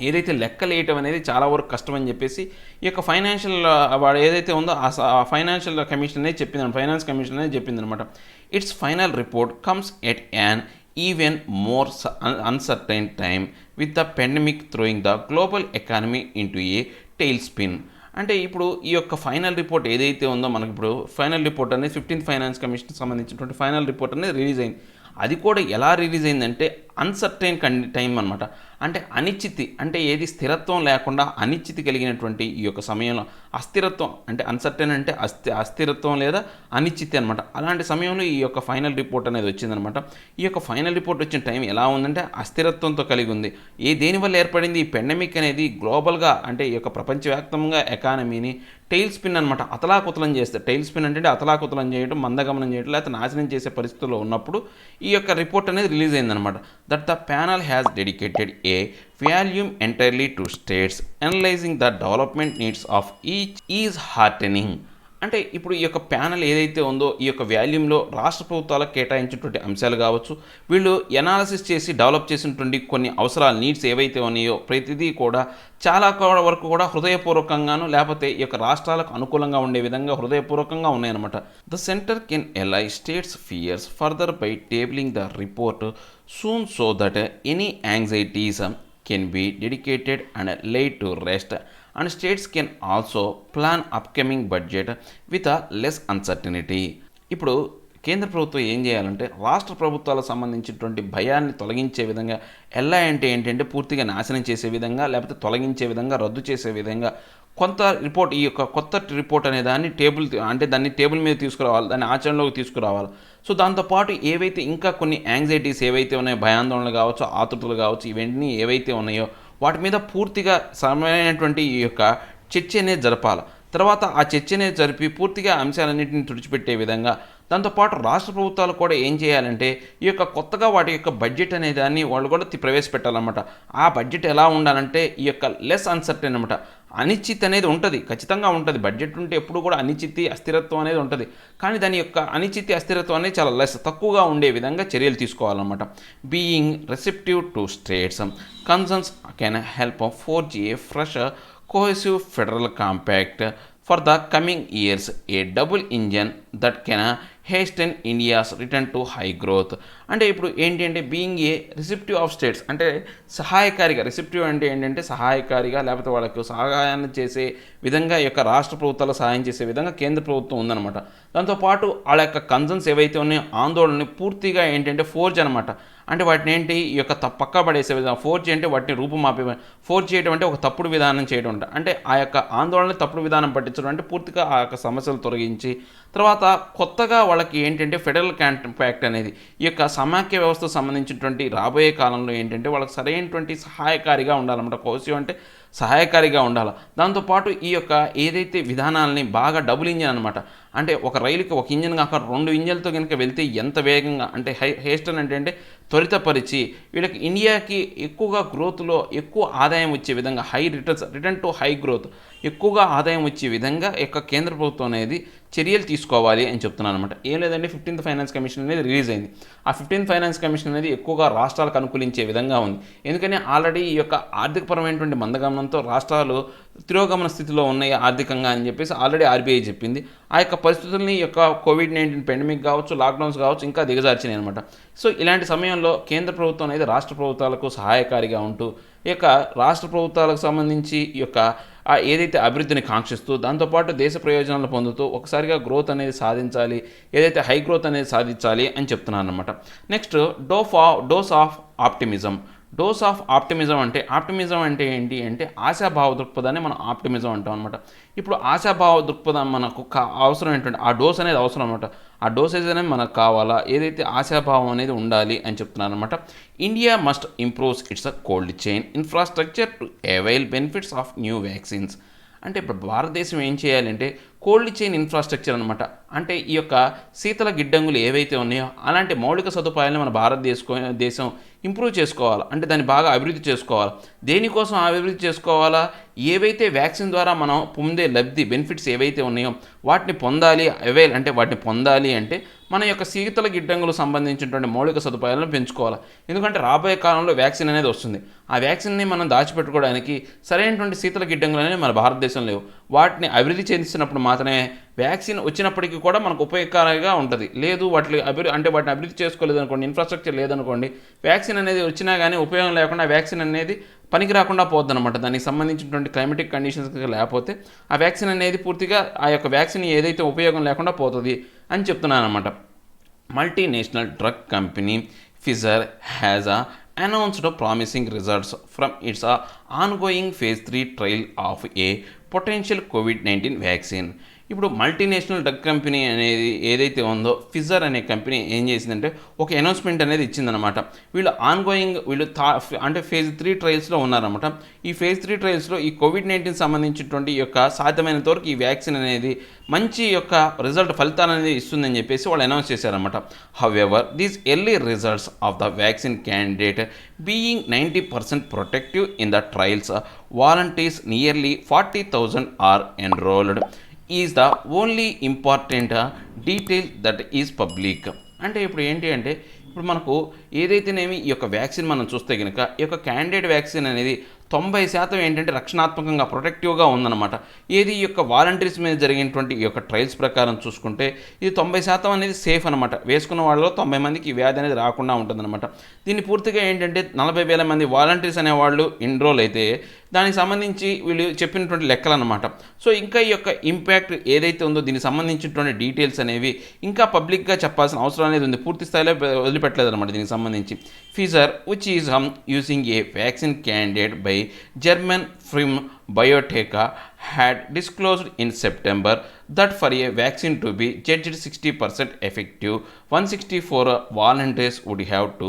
ఏదైతే లెక్కలు వేయటం అనేది చాలా వరకు కష్టమని చెప్పేసి ఈ యొక్క ఫైనాన్షియల్ వాడు ఏదైతే ఉందో ఆ ఫైనాన్షియల్ కమిషన్ అనేది ఫైనాన్స్ కమిషన్ అనేది చెప్పిందనమాట. Its final report comes at an even more uncertain time with the pandemic throwing the global economy into a tail spin. అంటే ఇప్పుడు ఈ యొక్క ఫైనల్ రిపోర్ట్ ఏదైతే ఉందో మనకి ఇప్పుడు ఫైనల్ రిపోర్ట్ అనేది 15th ఫైనాన్స్ కమిషన్కి సంబంధించినటువంటి ఫైనల్ రిపోర్ట్ అనేది రిలీజ్ అయింది. అది కూడా ఎలా రిలీజ్ అయిందంటే అన్సర్టైన్ టైం అనమాట. అంటే అనిశ్చితి, అంటే ఏది స్థిరత్వం లేకుండా అనిశ్చితి కలిగినటువంటి ఈ యొక్క సమయంలో అస్థిరత్వం, అంటే అన్సర్టైన్ అంటే అస్థిరత్వం లేదా అనిశ్చితి అనమాట. అలాంటి సమయంలో ఈ యొక్క ఫైనల్ రిపోర్ట్ అనేది వచ్చిందనమాట. ఈ యొక్క ఫైనల్ రిపోర్ట్ వచ్చిన టైం ఎలా ఉందంటే అస్థిరత్వంతో కలిగి ఉంది. దేనివల్ల ఏర్పడింది ఈ పెండమిక్ అనేది? గ్లోబల్గా అంటే ఈ యొక్క ప్రపంచవ్యాప్తంగా ఎకానమీని టైల్ స్పిన్ అనమాట, అతలాకుతలం చేస్తే. టైల్ స్పిన్ అంటే అతలాకుతలం చేయడం, మందగమనం చేయడం, లేకపోతే నాశనం చేసే పరిస్థితుల్లో ఉన్నప్పుడు ఈ యొక్క రిపోర్ట్ అనేది రిలీజ్ అయిందనమాట. That the panel has dedicated a volume entirely to states analysing the development needs of each is heartening. అంటే ఇప్పుడు ఈ యొక్క ప్యానల్ ఏదైతే ఉందో ఈ యొక్క వాల్యూమ్లో రాష్ట్ర ప్రభుత్వాలకు కేటాయించినటువంటి అంశాలు కావచ్చు, వీళ్ళు ఎనాలిసిస్ చేసి డెవలప్ చేసినటువంటి కొన్ని అవసరాలు, నీడ్స్ ఏవైతే ఉన్నాయో ప్రతిదీ కూడా చాలా వరకు కూడా హృదయపూర్వకంగాను, లేకపోతే ఈ యొక్క రాష్ట్రాలకు అనుకూలంగా ఉండే విధంగా హృదయపూర్వకంగా ఉన్నాయన్నమాట. The centre can allay states fears further by tabling the report soon so that any anxieties can be dedicated and laid to rest, and states can also plan upcoming budget with a less uncertainty. ఇప్పుడు కేంద్ర ప్రభుత్వం ఏం చేయాలంటే రాష్ట్ర ప్రభుత్వాలకు సంబంధించినటువంటి భయాన్ని తొలగించే విధంగా, ఎలా అంటే ఏంటంటే పూర్తిగా నాశనం చేసే విధంగా, లేకపోతే తొలగించే విధంగా, రద్దు చేసే విధంగా కొంత రిపోర్ట్, ఈ యొక్క కొత్త రిపోర్ట్ అనే దాన్ని దాన్ని టేబుల్ మీద తీసుకురావాలి, దాన్ని ఆచరణలోకి తీసుకురావాలి. సో దాంతోపాటు ఏవైతే ఇంకా కొన్ని యాంగ్జైటీస్ ఏవైతే ఉన్నాయో, భయాందోళనలు కావచ్చు, ఆతృతలు కావచ్చు, ఇవన్నీ ఏవైతే ఉన్నాయో వాటి మీద పూర్తిగా సరైనటువంటి ఈ యొక్క చర్చ అనేది జరపాలి. తర్వాత ఆ చర్చ అనేది జరిపి పూర్తిగా అంశాలన్నింటినీ తుడిచిపెట్టే విధంగా, దాంతోపాటు రాష్ట్ర ప్రభుత్వాలు కూడా ఏం చేయాలంటే ఈ యొక్క కొత్తగా వాటి యొక్క బడ్జెట్ అనే దాన్ని వాళ్ళు కూడా ప్రవేశపెట్టాలన్నమాట. ఆ బడ్జెట్ ఎలా ఉండాలంటే ఈ యొక్క లెస్ అన్సర్టైన్ అనమాట. అనిశ్చితి అనేది ఉంటుంది, ఖచ్చితంగా ఉంటుంది. బడ్జెట్ ఉంటే ఎప్పుడు కూడా అనిశ్చితి, అస్థిరత్వం అనేది ఉంటుంది. కానీ దాని యొక్క అనిశ్చితి, అస్థిరత్వం అనేది చాలా తక్కువగా ఉండే విధంగా చర్యలు తీసుకోవాలన్నమాట. Being receptive to states concerns can help forge a fresh cohesive federal compact for the coming years, a double engine that can hasten India's return to high growth. అంటే ఇప్పుడు ఏంటి అంటే being a receptive of states, అంటే సహాయకారిగా, receptive అంటే ఏంటంటే సహాయకారిగా, లేకపోతే వాళ్ళకు సహాయాన్ని చేసే విధంగా ఈ యొక్క రాష్ట్ర ప్రభుత్వాలకు సహాయం చేసే విధంగా కేంద్ర ప్రభుత్వం ఉందన్నమాట. దాంతోపాటు వాళ్ళ యొక్క కన్సర్న్స్ ఏవైతే ఉన్నాయో ఆందోళనని పూర్తిగా ఏంటంటే ఫోర్జ్ అనమాట. అంటే వాటిని ఏంటి ఈ యొక్క పక్కా పడేసే విధానం. ఫోర్జ్ అంటే వాటిని రూపుమాపే, ఫోర్జ్ చేయడం అంటే ఒక తప్పుడు విధానం చేయడం అంట. అంటే ఆ యొక్క ఆందోళన తప్పుడు విధానం పట్టించడం అంటే పూర్తిగా ఆ యొక్క సమస్యలు తొలగించి, తర్వాత కొత్తగా వాళ్ళకి ఏంటంటే ఫెడరల్ కాంపాక్ట్ అనేది ఈ యొక్క సమాఖ్య వ్యవస్థకు సంబంధించినటువంటి రాబోయే కాలంలో ఏంటంటే వాళ్ళకి సరైనటువంటి సహాయకారిగా ఉండాలన్నమాట. కోసివ్ అంటే సహాయకారిగా ఉండాలి. దాంతోపాటు ఈ యొక్క ఏదైతే విధానాలని బాగా డబుల్ ఇంజిన్ అనమాట. అంటే ఒక రైలుకి ఒక ఇంజిన్ కాక 2 ఇంజిన్లతో కనుక వెళ్తే ఎంత వేగంగా, అంటే హేస్టన్ అంటే త్వరితపరిచి వీళ్ళకి ఇండియాకి ఎక్కువగా గ్రోత్లో ఎక్కువ ఆదాయం వచ్చే విధంగా, రిటర్న్ టు హై గ్రోత్, ఎక్కువగా ఆదాయం వచ్చే విధంగా యొక్క కేంద్ర ప్రభుత్వం అనేది చర్యలు తీసుకోవాలి అని చెప్తున్నాను అనమాట. ఏం లేదంటే 15th ఫైనాన్స్ కమిషన్ అనేది రిలీజ్ అయింది. ఆ 15th ఫైనాన్స్ కమిషన్ అనేది ఎక్కువగా రాష్ట్రాలకు అనుకూలించే విధంగా ఉంది. ఎందుకని ఆల్రెడీ ఈ యొక్క ఆర్థికపరమైనటువంటి మందగమనంతో రాష్ట్రాలు తిరోగమన స్థితిలో ఉన్నాయి ఆర్థికంగా అని చెప్పేసి ఆల్రెడీ ఆర్బీఐ చెప్పింది. ఆ యొక్క పరిస్థితుల్ని ఈ యొక్క కోవిడ్-19 పెండమిక్ కావచ్చు, లాక్డౌన్స్ కావచ్చు ఇంకా దిగజార్చినాయి అనమాట. సో ఇలాంటి సమయంలో కేంద్ర ప్రభుత్వం అనేది రాష్ట్ర ప్రభుత్వాలకు సహాయకారిగా ఉంటూ ఈ యొక్క రాష్ట్ర ప్రభుత్వాలకు సంబంధించి ఈ యొక్క ఏదైతే అభివృద్ధిని కాంక్షిస్తూ, దాంతోపాటు దేశ ప్రయోజనాలు పొందుతూ ఒకసారిగా గ్రోత్ అనేది సాధించాలి, ఏదైతే హై గ్రోత్ అనేది సాధించాలి అని చెప్తున్నాను అనమాట. Next dose of optimism. Dose of optimism అంటే ఏంటి అంటే ఆశాభావ దృక్పథాన్ని మనం ఆప్టిమిజం అంటాం అనమాట. ఇప్పుడు ఆశాభావ దృక్పథం మనకు అవసరం ఏంటంటే ఆ డోస్ అనేది అవసరం అనమాట. ఆ డోసేజ్ అనేది మనకు కావాలా, ఏదైతే ఆశాభావం అనేది ఉండాలి అని చెప్తున్నాను అనమాట. India must improves it's cold chain infrastructure to avail benefits of new vaccines. అంటే ఇప్పుడు భారతదేశం ఏం చేయాలంటే కోల్డ్ చైన్ ఇన్ఫ్రాస్ట్రక్చర్ అనమాట. అంటే ఈ యొక్క శీతల గిడ్డంగులు ఏవైతే ఉన్నాయో అలాంటి మౌలిక సదుపాయాలను మన భారతదేశం ఇంప్రూవ్ చేసుకోవాలి. అంటే దాన్ని బాగా అభివృద్ధి చేసుకోవాలి. దేనికోసం అభివృద్ధి చేసుకోవాలా? ఏవైతే వ్యాక్సిన్ ద్వారా మనం పొందే లబ్ధి, బెనిఫిట్స్ ఏవైతే ఉన్నాయో వాటిని పొందాలి. వాటిని పొందాలి అంటే మన యొక్క శీతల గిడ్డంగులకు సంబంధించినటువంటి మౌలిక సదుపాయాలను పెంచుకోవాలి. ఎందుకంటే రాబోయే కాలంలో వ్యాక్సిన్ అనేది వస్తుంది. ఆ వ్యాక్సిన్ని మనం దాచిపెట్టుకోవడానికి సరైనటువంటి శీతల గిడ్డంగులు అనేవి మన భారతదేశం లేవు. వాటిని అభివృద్ధి చెందిస్తున్నప్పుడు మాత్రమే వ్యాక్సిన్ వచ్చినప్పటికీ కూడా మనకు ఉపయోగకరంగా ఉంటుంది. లేదు వాటిని అభివృద్ధి చేసుకోలేదు అనుకోండి, ఇన్ఫ్రాస్ట్రక్చర్ లేదనుకోండి, వ్యాక్సిన్ అనేది వచ్చినా కానీ ఉపయోగం లేకుండా వ్యాక్సిన్ అనేది పనికి రాకుండా పోద్ది అనమాట. దానికి సంబంధించినటువంటి క్లైమేటిక్ కండిషన్స్ లేకపోతే ఆ వ్యాక్సిన్ అనేది పూర్తిగా ఆ యొక్క వ్యాక్సిన్ ఏదైతే ఉపయోగం లేకుండా పోతుంది అని చెప్తున్నాను అనమాట. Multinational drug company fissure has announced promising results from its ongoing phase 3 trial of a potential COVID-19 vaccine. ఇప్పుడు మల్టీనేషనల్ డ్రగ్ కంపెనీ అనేది ఏదైతే ఉందో ఫిజర్ అనే కంపెనీ ఏం చేసిందంటే ఒక అనౌన్స్మెంట్ అనేది ఇచ్చిందనమాట. వీళ్ళు అంటే ఫేజ్ 3 ట్రయల్స్లో ఉన్నారనమాట. ఈ ఫేజ్ 3 ట్రయల్స్లో ఈ COVID-19 సంబంధించినటువంటి యొక్క సాధ్యమైనంత వరకు ఈ వ్యాక్సిన్ అనేది మంచి యొక్క ఫలితాలు అనేది ఇస్తుందని చెప్పేసి వాళ్ళు అనౌన్స్ చేశారనమాట. However these early results of the vaccine candidate being 90% protective in the trials, volunteers nearly 40,000 are enrolled is the only important detail that is public. అంటే ఇప్పుడు ఏంటి అంటే ఇప్పుడు మనకు ఏదైతేనేమి ఈ యొక్క వ్యాక్సిన్ మనం చూస్తే కనుక ఈ యొక్క క్యాండిడేట్ వ్యాక్సిన్ అనేది 90% ఏంటంటే రక్షణాత్మకంగా ప్రొటెక్టివ్గా ఉందన్నమాట. ఏది ఈ యొక్క వాలంటీర్స్ మీద జరిగినటువంటి ఈ యొక్క ట్రయల్స్ ప్రకారం చూసుకుంటే ఇది 90% అనేది సేఫ్ అనమాట. వేసుకున్న వాళ్ళలో 90 మందికి ఈ వ్యాధి అనేది రాకుండా ఉంటుందన్నమాట. దీన్ని పూర్తిగా ఏంటంటే 40,000 మంది వాలంటీర్స్ అనేవాళ్ళు ఎన్రోల్ అయితే దానికి సంబంధించి వీళ్ళు చెప్పినటువంటి లెక్కలు అనమాట. సో ఇంకా ఈ యొక్క ఇంపాక్ట్ ఏదైతే ఉందో దీనికి సంబంధించినటువంటి డీటెయిల్స్ అనేవి ఇంకా పబ్లిక్గా చెప్పాల్సిన అవసరం అనేది ఉంది. పూర్తి స్థాయిలో వదిలిపెట్టలేదు అనమాట దీనికి సంబంధించి. Fissure which is using a vaccine candidate by German firm Biotech had disclosed in September that for a vaccine to be judged 60% effective, 164 volunteers would have to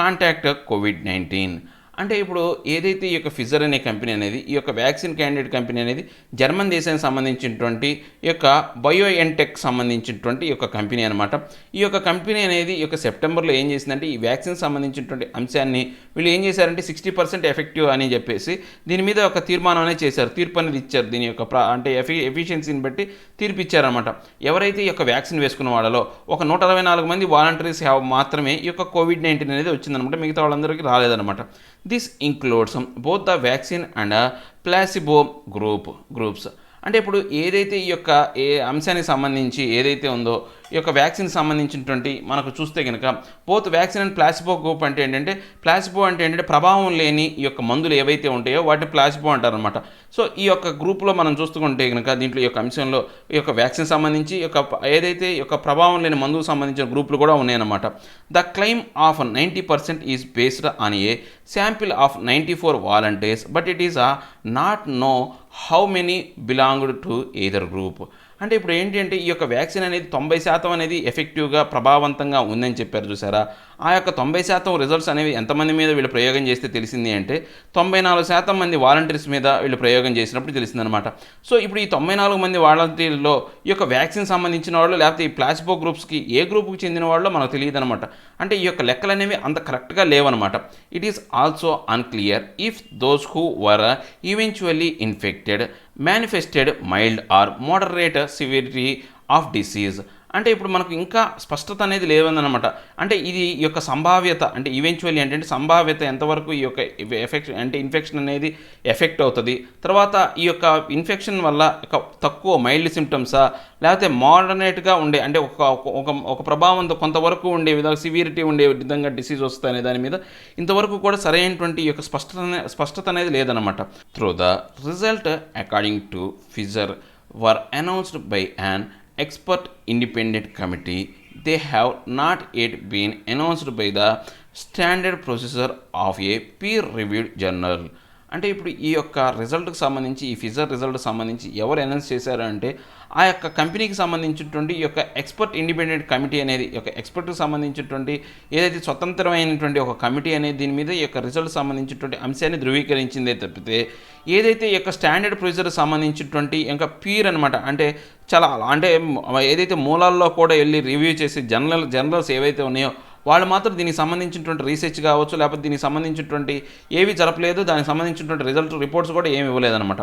contact COVID-19. అంటే ఇప్పుడు ఏదైతే ఈ యొక్క ఫిజర్ అనే కంపెనీ అనేది ఈ యొక్క vaccine candidate company అనేది జర్మన్ దేశానికి సంబంధించినటువంటి ఈ యొక్క బయోఎన్టెక్ సంబంధించినటువంటి ఈ యొక్క కంపెనీ అనమాట. ఈ యొక్క కంపెనీ అనేది ఈ యొక్క సెప్టెంబర్లో ఏం చేసిందంటే ఈ వ్యాక్సిన్ సంబంధించినటువంటి అంశాన్ని వీళ్ళు ఏం చేశారంటే 60% ఎఫెక్టివ్ అని చెప్పేసి దీని మీద ఒక తీర్మానం అనేది చేశారు, తీర్పు అనేది ఇచ్చారు. దీని యొక్క అంటే ఎఫిషియన్సీని బట్టి తీర్పు ఇచ్చారనమాట. ఎవరైతే ఈ యొక్క వ్యాక్సిన్ వేసుకున్న వాళ్ళలో ఒక 124 మంది వాలంటీర్స్ మాత్రమే ఈ యొక్క COVID-19 అనేది వచ్చిందనమాట. మిగతా వాళ్ళందరికీ రాలేదనమాట. This includes both the vaccine and placebo groups. అంటే ఇప్పుడు ఏదైతే ఈ యొక్క అంశానికి సంబంధించి ఏదైతే ఉందో ఈ యొక్క వ్యాక్సిన్ సంబంధించినటువంటి మనకు చూస్తే కనుక both vaccine and placebo group అంటే ఏంటంటే ప్లాసిబో అంటే ఏంటంటే ప్రభావం లేని ఈ యొక్క మందులు ఏవైతే ఉంటాయో వాటిని ప్లాసిబో అంటారనమాట. సో ఈ యొక్క గ్రూప్లో మనం చూసుకుంటే కనుక దీంట్లో ఈ యొక్క అంశంలో ఈ యొక్క వ్యాక్సిన్ సంబంధించి ఈ యొక్క ఏదైతే ఈ యొక్క ప్రభావం లేని మందుకు సంబంధించిన గ్రూపులు కూడా ఉన్నాయన్నమాట. The claim of 90% is based on a sample of 94 volunteers but it is not know how many belonged to either group. అంటే ఇప్పుడు ఏంటి అంటే ఈ యొక్క వ్యాక్సిన్ అనేది 90% అనేది ఎఫెక్టివ్గా ప్రభావవంతంగా ఉందని చెప్పారు చూసారా. ఆ యొక్క 90% రిజల్ట్స్ అనేవి ఎంతమంది మీద వీళ్ళు ప్రయోగం చేస్తే తెలిసింది అంటే 94% మంది వాలంటీర్స్ మీద వీళ్ళు ప్రయోగం చేసినప్పుడు తెలిసిందనమాట. సో ఇప్పుడు ఈ 94 మంది వాలంటీర్లో ఈ యొక్క వ్యాక్సిన్ సంబంధించిన వాళ్ళు లేకపోతే ఈ ప్లాసిబో గ్రూప్స్కి ఏ గ్రూప్కి చెందిన వాళ్ళు మనకు తెలియదు అనమాట. అంటే ఈ యొక్క లెక్కలు అనేవి అంత కరెక్ట్గా లేవన్నమాట. It is also unclear if those who were eventually infected manifested mild or moderate severity of disease. అంటే ఇప్పుడు మనకు ఇంకా స్పష్టత అనేది లేదన్నమాట. అంటే ఇది ఈ యొక్క సంభావ్యత అంటే ఈవెన్చువల్లీ అంటే సంభావ్యత ఎంతవరకు ఈ యొక్క ఇన్ఫెక్షన్ అనేది ఎఫెక్ట్ అవుతుంది, తర్వాత ఈ యొక్క ఇన్ఫెక్షన్ వల్ల తక్కువ మైల్డ్ సిమ్టమ్సా లేకపోతే మోడరేట్గా ఉండే అంటే ఒక ప్రభావంతో కొంతవరకు ఉండే విధంగా సివియరిటీ ఉండే విధంగా డిసీజ్ వస్తుంది అనే దాని మీద ఇంతవరకు కూడా సరైనటువంటి ఈ యొక్క స్పష్టత అనేది లేదన్నమాట. Through the result according to fissure were announced by an expert independent committee, they have not yet been announced by the standard procedure of a peer reviewed journal. అంటే ఇప్పుడు ఈ యొక్క రిజల్ట్కి సంబంధించి ఈ ఫిజర్ రిజల్ట్కి సంబంధించి ఎవరు అనౌన్స్ చేశారు అంటే ఆ యొక్క కంపెనీకి సంబంధించినటువంటి ఈ యొక్క ఎక్స్పర్ట్ ఇండిపెండెంట్ కమిటీ అనేది ఈ యొక్క ఎక్స్పర్ట్కి సంబంధించినటువంటి ఏదైతే స్వతంత్రమైనటువంటి ఒక కమిటీ అనేది దీని మీద ఈ యొక్క రిజల్ట్ సంబంధించినటువంటి అంశాన్ని ధృవీకరించిందే తప్పితే ఏదైతే ఈ యొక్క స్టాండర్డ్ ప్రొసీజర్ సంబంధించినటువంటి ఇంకా పీర్ అనమాట అంటే చాలా అంటే ఏదైతే మూలాల్లో కూడా వెళ్ళి రివ్యూ చేసి జర్నల్స్ ఏవైతే ఉన్నాయో వాళ్ళు మాత్రం దీనికి సంబంధించినటువంటి రీసెర్చ్ కావచ్చు లేకపోతే దీనికి సంబంధించినటువంటి ఏవి జరపలేదు, దానికి సంబంధించినటువంటి రిపోర్ట్స్ కూడా ఏమి ఇవ్వలేదన్నమాట.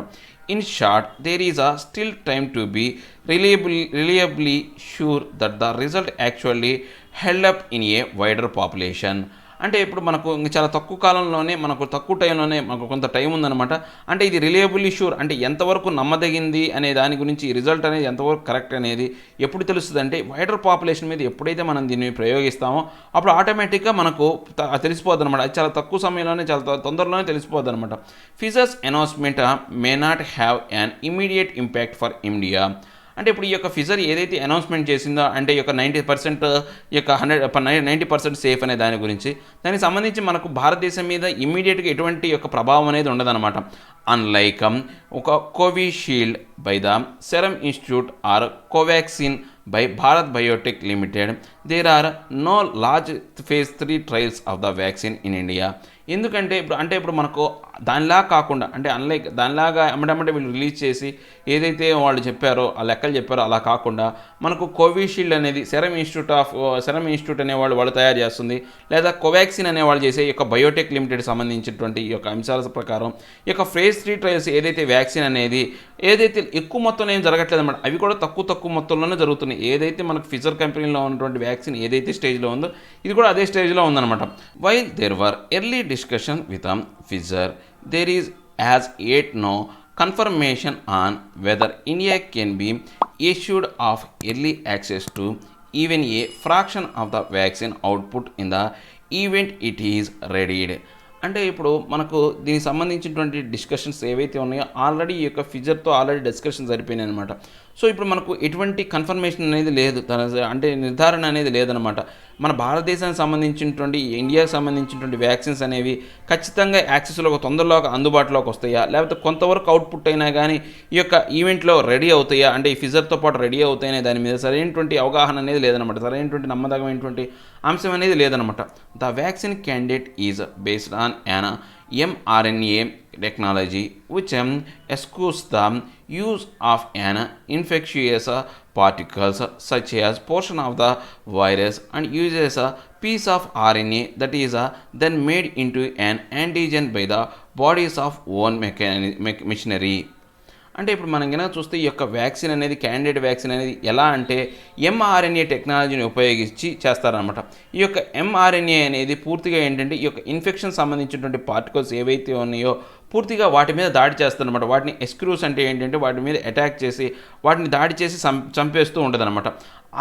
In short there is still time to be reliably sure that the result actually held up in a wider population. అంటే ఇప్పుడు మనకు చాలా తక్కువ కాలంలోనే మనకు తక్కువ టైంలోనే మనకు కొంత టైం ఉందన్నమాట. అంటే ఇది రిలయబుల్లీ షూర్ అంటే ఎంతవరకు నమ్మదగింది అనే దాని గురించి ఈ రిజల్ట్ అనేది ఎంతవరకు కరెక్ట్ అనేది ఎప్పుడు తెలుస్తుంది అంటే వైడర్ పాపులేషన్ మీద ఎప్పుడైతే మనం దీన్ని ప్రయోగిస్తామో అప్పుడు ఆటోమేటిక్గా మనకు తెలిసిపోద్ది అనమాట. అది చాలా తక్కువ సమయంలోనే చాలా తొందరలోనే తెలిసిపోద్ది అనమాట. Fissures announcement may not have an immediate impact for India. అంటే ఇప్పుడు ఈ యొక్క ఫిజర్ ఏదైతే అనౌన్స్మెంట్ చేసిందో అంటే ఈ యొక్క 90% ఈ యొక్క 90% సేఫ్ అనే దాని గురించి, దానికి సంబంధించి మనకు భారతదేశం మీద ఇమ్మీడియట్గా ఎటువంటి యొక్క ప్రభావం అనేది ఉండదన్నమాట. అన్లైక్ ఒక Covishield by the serum institute or Covaxin by Bharat Biotech Limited, there are no large phase 3 trials of the vaccine in India. ఎందుకంటే ఇప్పుడు మనకు దానిలా కాకుండా అంటే అన్లైక్ దానిలాగా ఎమ్మటెమ్మటే వీళ్ళు రిలీజ్ చేసి ఏదైతే వాళ్ళు చెప్పారో ఆ లెక్కలు చెప్పారో అలా కాకుండా మనకు కోవిషీల్డ్ అనేది సెరమ్ ఇన్స్టిట్యూట్ అనేవాళ్ళు తయారు చేస్తుంది, లేదా కోవాక్సిన్ అనేవాళ్ళు చేసే ఈ యొక్క బయోటెక్ లిమిటెడ్ సంబంధించినటువంటి ఈ యొక్క అంశాల ప్రకారం ఈ యొక్క ఫేజ్ 3 ట్రయల్స్ ఏదైతే వ్యాక్సిన్ అనేది ఏదైతే ఎక్కువ మొత్తంలో ఏం జరగట్లేదు అన్నమాట, అవి కూడా తక్కువ మొత్తంలోనే జరుగుతున్నాయి. ఏదైతే మనకు ఫిజర్ కంపెనీలో ఉన్నటువంటి వ్యాక్సిన్ ఏదైతే స్టేజ్లో ఉందో ఇది కూడా అదే స్టేజ్లో ఉందన్నమాట. While there were early discussion with Pfizer, there is as yet no confirmation on whether India can be issued of early access to even a fraction of the vaccine output in the event it is readied. అంటే ఇప్పుడు మనకు దీనికి సంబంధించినటువంటి discussions ఏవైతే ఉన్నాయో already ఈ యొక్క ఫిజర్తో already discussions జరిపోయినాయి అనమాట. సో ఇప్పుడు మనకు ఎటువంటి కన్ఫర్మేషన్ అనేది లేదు, అంటే నిర్ధారణ అనేది లేదనమాట. మన భారతదేశానికి సంబంధించినటువంటి ఇండియాకి సంబంధించినటువంటి వ్యాక్సిన్స్ అనేవి ఖచ్చితంగా యాక్సెస్లో తొందరలో అందుబాటులోకి వస్తాయా, లేకపోతే కొంతవరకు అవుట్పుట్ అయినా కానీ ఈ యొక్క ఈవెంట్లో రెడీ అవుతాయా, అంటే ఈ ఫిజర్తో పాటు రెడీ అవుతాయనే దాని మీద సరైనటువంటి అవగాహన అనేది లేదనమాట, సరైనటువంటి నమ్మదగమైనటువంటి అంశం అనేది లేదనమాట. The vaccine candidate is based on an mRNA technology which excludes the use of an infectious particles such as portion of the virus and uses a piece of RNA that is then made into an antigen by the body's of own machinery. అంటే ఇప్పుడు మనం కనుక చూస్తే ఈ యొక్క vaccine అనేది candidate vaccine అనేది ఎలా అంటే ఎంఆర్ఎన్ఏ టెక్నాలజీని ఉపయోగించి చేస్తారనమాట. ఈ యొక్క ఎంఆర్ఎన్ఏ అనేది పూర్తిగా ఏంటంటే ఈ యొక్క ఇన్ఫెక్షన్ సంబంధించినటువంటి పార్టికల్స్ ఏవైతే ఉన్నాయో పూర్తిగా వాటి మీద దాడి చేస్తారనమాట. వాటిని ఎస్క్రూస్ అంటే ఏంటంటే వాటి మీద అటాక్ చేసి వాటిని దాడి చేసి చంపేస్తూ ఉండదన్నమాట.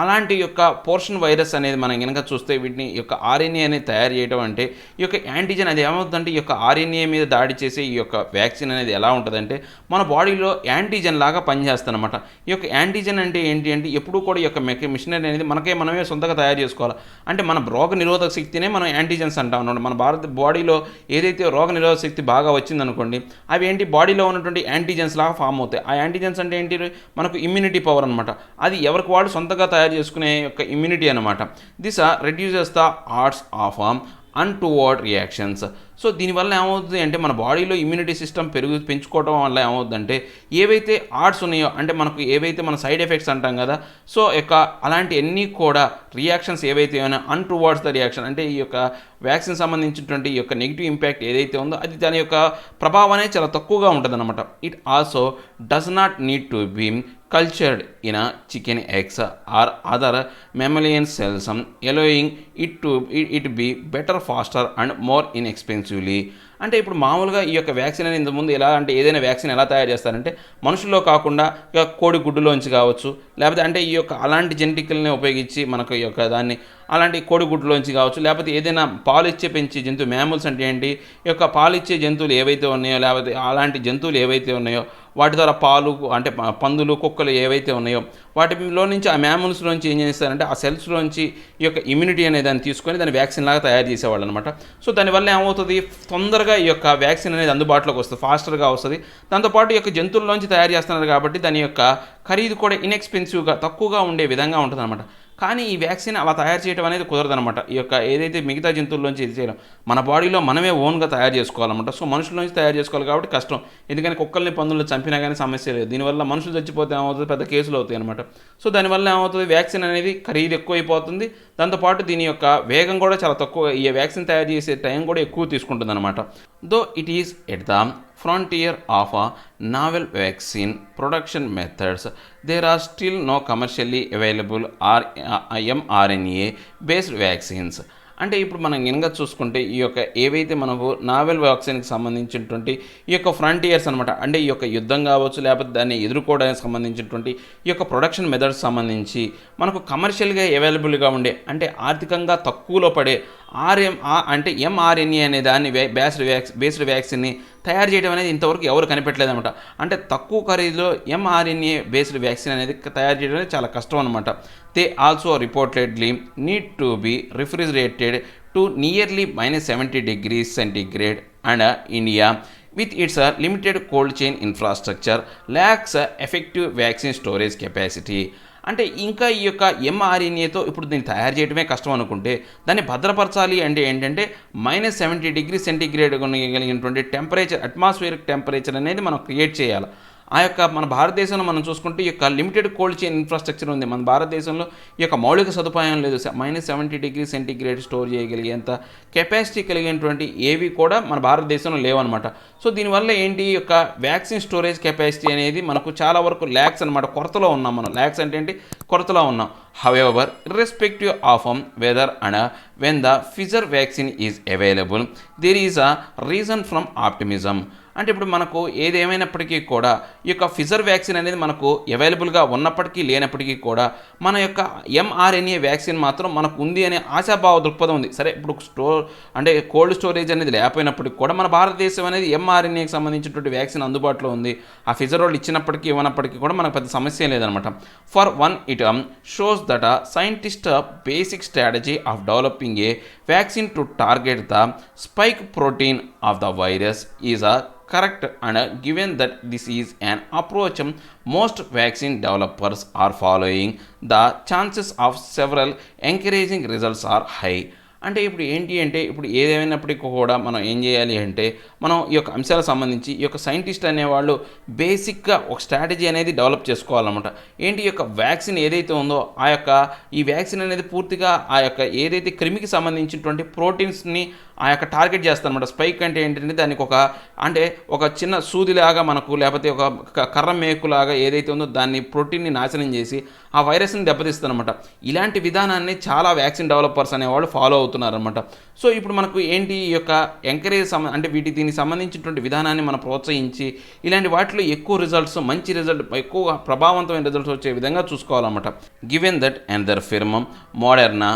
అలాంటి యొక్క పోర్షన్ వైరస్ అనేది మనం కనుక చూస్తే వీటిని ఈ యొక్క ఆర్ఎన్ఏ అనేది తయారు చేయడం అంటే ఈ యొక్క యాంటీజెన్ అది ఏమవుతుందంటే ఈ యొక్క ఆర్ఎన్ఏ మీద దాడి చేసే ఈ యొక్క వ్యాక్సిన్ అనేది ఎలా ఉంటుందంటే మన బాడీలో యాంటీజెన్ లాగా పనిచేస్తుందన్నమాట. ఈ యొక్క యాంటీజెన్ అంటే ఏంటి అంటే ఎప్పుడూ కూడా ఈ యొక్క మిషనరీ అనేది మనమే సొంతంగా తయారు చేసుకోవాలి. అంటే మన రోగ నిరోధక శక్తినే మనం యాంటీజెన్స్ అంటాం అన్నమాట. మన బాడీలో ఏదైతే రోగ నిరోధక శక్తి బాగా వచ్చిందనుకోండి అవి ఏంటి బాడీలో ఉన్నటువంటి యాంటీజెన్స్ లాగా ఫామ్ అవుతాయి. ఆ యాంటీజెన్స్ అంటే ఏంటి మనకు ఇమ్యూనిటీ పవర్ అనమాట. అది ఎవరికి వాళ్ళు సొంతంగా తయారు చేసుకునే యొక్క ఇమ్యూనిటీ అనమాట. This reduces the arts of untoward reactions. So దీనివల్ల ఏమవుతుంది అంటే మన బాడీలో ఇమ్యూనిటీ సిస్టమ్ పెంచుకోవడం వల్ల ఏమవుతుందంటే ఏవైతే ఆర్ట్స్ ఉన్నాయో అంటే మనకు ఏవైతే మన సైడ్ ఎఫెక్ట్స్ అంటాం కదా, సో యొక్క అలాంటి అన్నీ కూడా రియాక్షన్స్ ఏవైతే ఉన్నాయో అన్టువర్డ్స్ ద రియాక్షన్ అంటే ఈ యొక్క వ్యాక్సిన్ సంబంధించినటువంటి ఈ యొక్క నెగిటివ్ ఇంపాక్ట్ ఏదైతే ఉందో అది దాని యొక్క ప్రభావం అనేది చాలా తక్కువగా ఉంటుంది అనమాట. It also does not need to be cultured in a chicken eggs or other mammalian cells, allowing it be better, faster and more inexpensively. అంటే ఇప్పుడు మామూలుగా ఈ యొక్క వ్యాక్సిన్ అనేది ఇంతకుముందు ఎలా అంటే ఏదైనా వ్యాక్సిన్ ఎలా తయారు చేస్తారంటే మనుషుల్లో కాకుండా ఇక కోడి గుడ్డులోంచి కావచ్చు, లేకపోతే అంటే ఈ యొక్క అలాంటి జెనెటికల్ని ఉపయోగించి మనకు ఈ యొక్క దాన్ని అలాంటి కోడి గుడ్డులోంచి కావచ్చు, లేకపోతే ఏదైనా పాలు ఇచ్చే పెంచే జంతువు మ్యామల్స్ అంటే ఏంటి ఈ యొక్క పాలు ఇచ్చే జంతువులు ఏవైతే ఉన్నాయో లేకపోతే అలాంటి జంతువులు ఏవైతే ఉన్నాయో వాటి ద్వారా పాలు అంటే పందులు కుక్కలు ఏవైతే ఉన్నాయో వాటిలో నుంచి ఆ మ్యామల్స్లోంచి ఏం చేస్తారంటే ఆ సెల్స్లోంచి ఈ యొక్క ఇమ్యూనిటీ అనే దాన్ని తీసుకొని దాన్ని వ్యాక్సిన్ లాగా తయారు చేసేవాళ్ళు అనమాట. సో దానివల్ల ఏమవుతుంది తొందరగా ఈ యొక్క వ్యాక్సిన్ అనేది అందుబాటులోకి వస్తుంది, ఫాస్టర్గా వస్తుంది. దాంతోపాటు ఈ యొక్క జంతువుల్లోంచి తయారు చేస్తున్నారు కాబట్టి దాని యొక్క ఖరీదు కూడా ఇన్ఎక్స్పెన్సివ్గా తక్కువగా ఉండే విధంగా ఉంటుంది అనమాట. కానీ ఈ వ్యాక్సిన్ అలా తయారు చేయడం అనేది కుదరదనమాట. ఈ యొక్క ఏదైతే మిగతా జంతువుల్లోంచి ఇది చేయడం మన బాడీలో మనమే ఓన్గా తయారు చేసుకోవాలన్నమాట. సో మనుషుల్లోంచి తయారు చేసుకోవాలి కాబట్టి కష్టం. ఎందుకని కుక్కల్ని పందులను చంపినా కానీ సమస్య లేదు. దీనివల్ల మనుషులు చచ్చిపోతే ఏమవుతుంది పెద్ద కేసులు అవుతాయి అనమాట. సో దానివల్ల ఏమవుతుంది వ్యాక్సిన్ అనేది ఖరీదు ఎక్కువైపోతుంది. దాంతోపాటు దీని యొక్క వేగం కూడా చాలా తక్కువ, ఈ వ్యాక్సిన్ తయారు చేసే టైం కూడా ఎక్కువ తీసుకుంటుంది అనమాట. Though it is at the frontier of novel vaccine production methods, there are still no commercially available mRNA based vaccines. అంటే ఇప్పుడు మనం కనుక చూసుకుంటే ఈ యొక్క ఏవైతే మనకు నావెల్ వ్యాక్సిన్కి సంబంధించినటువంటి ఈ యొక్క ఫ్రంటియర్స్ అనమాట, అంటే ఈ యొక్క యుద్ధం కావచ్చు లేకపోతే దాన్ని ఎదుర్కోవడానికి సంబంధించినటువంటి ఈ యొక్క ప్రొడక్షన్ మెథడ్స్ సంబంధించి మనకు కమర్షియల్గా అవైలబుల్గా ఉండే అంటే ఆర్థికంగా తక్కువలో పడే అంటే ఎంఆర్ఎన్ఏ అనే దాన్ని బేస్డ్ వ్యాక్సిన్ని తయారు చేయడం అనేది ఇంతవరకు ఎవరు కనిపెట్టలేదన్నమాట. అంటే తక్కువ ఖరీదులో mRNA బేస్డ్ వ్యాక్సిన్ అనేది తయారు చేయడం అనేది చాలా కష్టం అనమాట. They also reportedly need to be refrigerated to nearly -70 degrees Centigrade, and India with its limited cold chain infrastructure lacks effective vaccine storage capacity. అంటే ఇంకా ఈ యొక్క mRNAతో ఇప్పుడు దీన్ని తయారు చేయడమే కష్టం అనుకుంటే దాన్ని భద్రపరచాలి అంటే ఏంటంటే -70 degrees Centigrade కలిగినటువంటి టెంపరేచర్, అట్మాస్ఫియరిక్ టెంపరేచర్ అనేది మనం క్రియేట్ చేయాలి. ఆ యొక్క మన భారతదేశంలో మనం చూసుకుంటే ఈ యొక్క లిమిటెడ్ కోల్డ్ చైన్ ఇన్ఫ్రాస్ట్రక్చర్ ఉంది. మన భారతదేశంలో ఈ యొక్క మౌలిక సదుపాయం లేదు. -70 degrees Centigrade స్టోర్ చేయగలిగేంత కెపాసిటీ కలిగినటువంటి ఏవి కూడా మన భారతదేశంలో లేవన్నమాట. సో దీనివల్ల ఏంటి, ఈ యొక్క వ్యాక్సిన్ స్టోరేజ్ కెపాసిటీ అనేది మనకు చాలా వరకు ల్యాక్స్ అనమాట, కొరతలో ఉన్నాం మనం. ల్యాక్స్ అంటే ఏంటి, కొరతలో ఉన్నాం. However, irrespective of whether and when the Pfizer vaccine is available, there is a reason from optimism. అంటే ఇప్పుడు మనకు ఏదేమైనప్పటికీ కూడా ఈ యొక్క ఫిజర్ వ్యాక్సిన్ అనేది మనకు అవైలబుల్గా ఉన్నప్పటికీ లేనప్పటికీ కూడా మన యొక్క mRNA వ్యాక్సిన్ మాత్రం మనకు ఉంది అనే ఆశాభావ దృక్పథం ఉంది. సరే, ఇప్పుడు కోల్డ్ స్టోరేజ్ అనేది లేకపోయినప్పటికీ కూడా మన భారతదేశం అనేది mRNAకి సంబంధించినటువంటి వ్యాక్సిన్ అందుబాటులో ఉంది. ఆ ఫిజర్ వాళ్ళు ఇచ్చినప్పటికీ ఇవ్వనప్పటికీ కూడా మనకు పెద్ద సమస్య లేదనమాట. For one, it shows that scientists basic strategy of developing a vaccine to target the spike protein of the virus is correct, and given that this is an approach most vaccine developers are following, the chances of several encouraging results are high. అంటే ఇప్పుడు ఏంటి అంటే ఇప్పుడు ఏదేమైనప్పటికీ కూడా మనం ఏం చేయాలి అంటే మనం ఈ యొక్క అంశాలకు సంబంధించి ఈ యొక్క సైంటిస్ట్ అనేవాళ్ళు బేసిక్గా ఒక స్ట్రాటజీ అనేది డెవలప్ చేసుకోవాలన్నమాట. ఏంటి, ఈ యొక్క వ్యాక్సిన్ ఏదైతే ఉందో ఈ వ్యాక్సిన్ అనేది పూర్తిగా ఆ యొక్క ఏదైతే క్రిమికి సంబంధించినటువంటి ప్రోటీన్స్ని ఆ యొక్క టార్గెట్ చేస్తారనమాట. స్పైక్ అంటే ఏంటంటే దానికి ఒక చిన్న సూదిలాగా మనకు, లేకపోతే ఒక కర్ర మేకులాగా ఏదైతే ఉందో దాన్ని ప్రోటీన్ని నాశనం చేసి ఆ వైరస్ని దెబ్బతీస్తారనమాట. ఇలాంటి విధానాన్ని చాలా వ్యాక్సిన్ డెవలపర్స్ అనేవాళ్ళు ఫాలో అవుతున్నారనమాట. సో ఇప్పుడు మనకు ఏంటి, ఈ యొక్క ఎంకరేజ్ అంటే దీనికి సంబంధించినటువంటి విధానాన్ని మనం ప్రోత్సహించి ఇలాంటి వాటిలో ఎక్కువ రిజల్ట్స్, మంచి రిజల్ట్, ఎక్కువ ప్రభావవంతమైన రిజల్ట్స్ వచ్చే విధంగా చూసుకోవాలన్నమాట. Given that another firm Moderna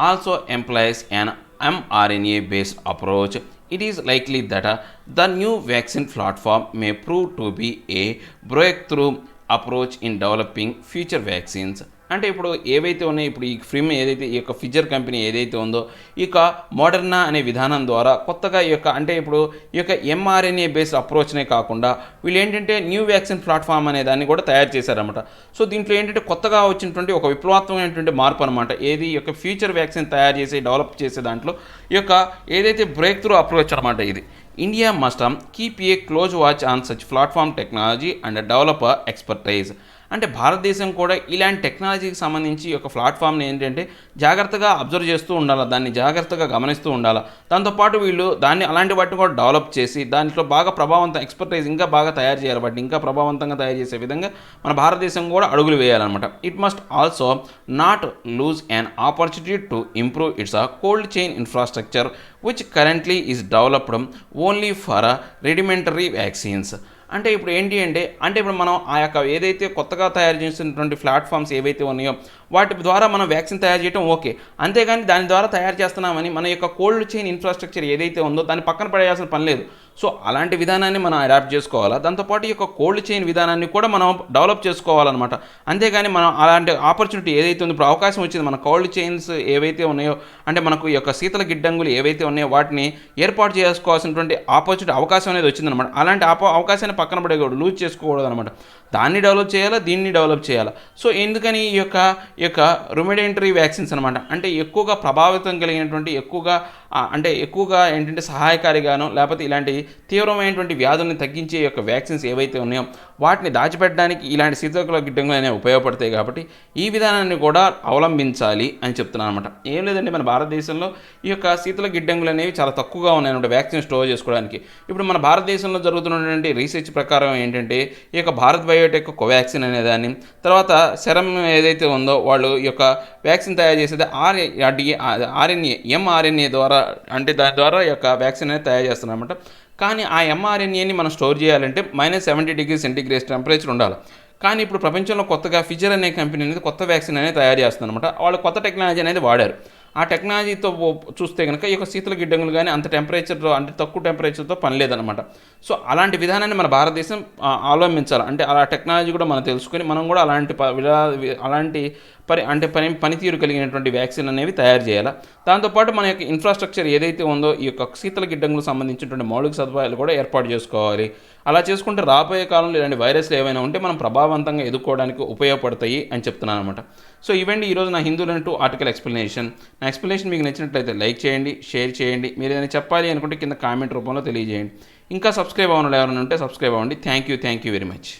also employs an mRNA based approach, it is likely that the new vaccine platform may prove to be a breakthrough approach in developing future vaccines. అంటే ఇప్పుడు ఏవైతే ఉన్నాయో, ఇప్పుడు ఈ ఫిమ్ ఏదైతే ఈ యొక్క ఫిజర్ కంపెనీ ఏదైతే ఉందో ఈ యొక్క మోడర్నా అనే విధానం ద్వారా కొత్తగా ఈ యొక్క mRNA బేస్డ్ అప్రోచ్నే కాకుండా వీళ్ళు ఏంటంటే న్యూ వ్యాక్సిన్ ప్లాట్ఫామ్ అనే దాన్ని కూడా తయారు చేశారన్నమాట. సో దీంట్లో ఏంటంటే కొత్తగా వచ్చినటువంటి ఒక విప్లవాత్మకమైనటువంటి మార్పు అనమాట. ఏది, ఈ యొక్క ఫ్యూచర్ వ్యాక్సిన్ తయారు చేసి డెవలప్ చేసే దాంట్లో ఈ యొక్క ఏదైతే బ్రేక్ త్రూ అప్రోచ్ అనమాట ఇది. India must keep a close watch on such platform technology and develop expertise. అంటే భారతదేశం కూడా ఇలాంటి టెక్నాలజీకి సంబంధించి ఒక ప్లాట్ఫామ్ని ఏంటంటే జాగ్రత్తగా అబ్జర్వ్ చేస్తూ ఉండాలి, దాన్ని జాగ్రత్తగా గమనిస్తూ ఉండాలి. దాంతోపాటు వీళ్ళు అలాంటి వాటిని కూడా డెవలప్ చేసి దాంట్లో బాగా ఎక్స్పర్టైజ్ ఇంకా బాగా తయారు చేయాలి, వాటిని ఇంకా ప్రభావవంతంగా తయారు చేసే విధంగా మన భారతదేశం కూడా అడుగులు వేయాలన్నమాట. It must also not lose an opportunity to improve its cold chain infrastructure which currently is developed only for rudimentary vaccines. అంటే ఇప్పుడు ఏంటి అంటే ఇప్పుడు మనం ఆ యొక్క ఏదైతే కొత్తగా తయారు చేసినటువంటి ప్లాట్ఫామ్స్ ఏవైతే ఉన్నాయో వాటి ద్వారా మనం వ్యాక్సిన్ తయారు చేయడం ఓకే, అంతేగాని దాని ద్వారా తయారు చేస్తున్నామని మన యొక్క కోల్డ్ చైన్ ఇన్ఫ్రాస్ట్రక్చర్ ఏదైతే ఉందో దాన్ని పక్కన పడేయాల్సిన పని లేదు. సో అలాంటి విధానాన్ని మనం అడాప్ట్ చేసుకోవాలా, దాంతోపాటు ఈ యొక్క కోల్డ్ చైన్ విధానాన్ని కూడా మనం డెవలప్ చేసుకోవాలన్నమాట. అంతేగాని మనం అలాంటి ఆపర్చునిటీ ఏదైతే ఉందో, ఇప్పుడు అవకాశం వచ్చింది మన కోల్డ్ చైన్స్ ఏవైతే ఉన్నాయో, అంటే మనకు ఈ యొక్క శీతల గిడ్డంగులు ఏవైతే ఉన్నాయో వాటిని ఏర్పాటు చేసుకోవాల్సినటువంటి అవకాశం అనేది వచ్చిందనమాట. అలాంటి అవకాశాన్ని పక్కన పడేయకూడదు, లూజ్ చేసుకోకూడదు అనమాట. దాన్ని డెవలప్ చేయాలా, దీన్ని డెవలప్ చేయాలా. సో ఎందుకని ఈ యొక్క రుమిడెంటరీ వ్యాక్సిన్స్ అనమాట, అంటే ఎక్కువగా ప్రభావితం కలిగినటువంటి ఎక్కువగా ఏంటంటే సహాయకారిగానో లేకపోతే ఇలాంటి తీవ్రమైనటువంటి వ్యాధుల్ని తగ్గించే యొక్క వ్యాక్సిన్స్ ఏవైతే ఉన్నాయో వాటిని దాచిపెట్టడానికి ఇలాంటి శీతల గిడ్డంగులు అనేవి ఉపయోగపడతాయి. కాబట్టి ఈ విధానాన్ని కూడా అవలంబించాలి అని చెప్తున్నాను అనమాట. ఏం లేదండి, మన భారతదేశంలో ఈ యొక్క శీతల గిడ్డంగులు అనేవి చాలా తక్కువగా ఉన్నాయన్నమాట వ్యాక్సిన్ స్టోర్ చేసుకోవడానికి. ఇప్పుడు మన భారతదేశంలో జరుగుతున్నటువంటి రీసెర్చ్ ప్రకారం ఏంటంటే ఈ యొక్క భారత్ బయోటెక్ కోవాక్సిన్ అనేదాన్ని, తర్వాత సెరం ఏదైతే ఉందో వాళ్ళు ఈ యొక్క వ్యాక్సిన్ తయారు చేసేది mRNA ద్వారా, అంటే దాని ద్వారా ఈ యొక్క వ్యాక్సిన్ అనేది తయారు చేస్తున్నారన్నమాట. కానీ ఆ mRNAని మనం స్టోర్ చేయాలంటే -70 degrees Centigrade టెంపరేచర్ ఉండాలి. కానీ ఇప్పుడు ప్రపంచంలో కొత్తగా ఫిజర్ అనే కంపెనీ అనేది కొత్త వ్యాక్సిన్ అనేది తయారు చేస్తుంది అనమాట. వాళ్ళు కొత్త టెక్నాలజీ అనేది వాడారు. ఆ ఆ టెక్నాలజీతో చూస్తే కనుక ఈ యొక్క శీతల గిడ్డంగులు కానీ అంత టెంపరేచర్లో అంటే తక్కువ టెంపరేచర్తో పని లేదనమాట. సో అలాంటి విధానాన్ని మన భారతదేశం అవలంబించాలి. అంటే అలా టెక్నాలజీ కూడా మనం తెలుసుకొని మనం కూడా అలాంటి పనితీరు కలిగినటువంటి వ్యాక్సిన్ అనేవి తయారు చేయాలి. దాంతోపాటు మన యొక్క ఇన్ఫ్రాస్ట్రక్చర్ ఏదైతే ఉందో ఈ యొక్క శీతల గిడ్డంగులకు సంబంధించినటువంటి మౌలిక సదుపాయాలు కూడా ఏర్పాటు చేసుకోవాలి. అలా చేసుకుంటే రాబోయే కాలంలో ఇలాంటి వైరస్లు ఏవైనా ఉంటే మనం ప్రభావవంతంగా ఎదుర్కోవడానికి ఉపయోగపడతాయి అని చెప్తున్నాను అనమాట. సో ఇవండి ఈరోజు నా హిందూలోని 2 ఆర్టికల్ ఎక్స్ప్లెనేషన్. నా ఎక్స్ప్లెనేషన్ మీకు నచ్చినట్లయితే లైక్ చేయండి, షేర్ చేయండి. మీరు ఏదైనా చెప్పాలి అనుకుంటే కింద కామెంట్ రూపంలో తెలియజేయండి. ఇంకా సబ్స్క్రైబ్ అవ్వడం ఎవరైనా ఉంటే సబ్స్క్రైబ్ అవ్వండి. Thank you very much.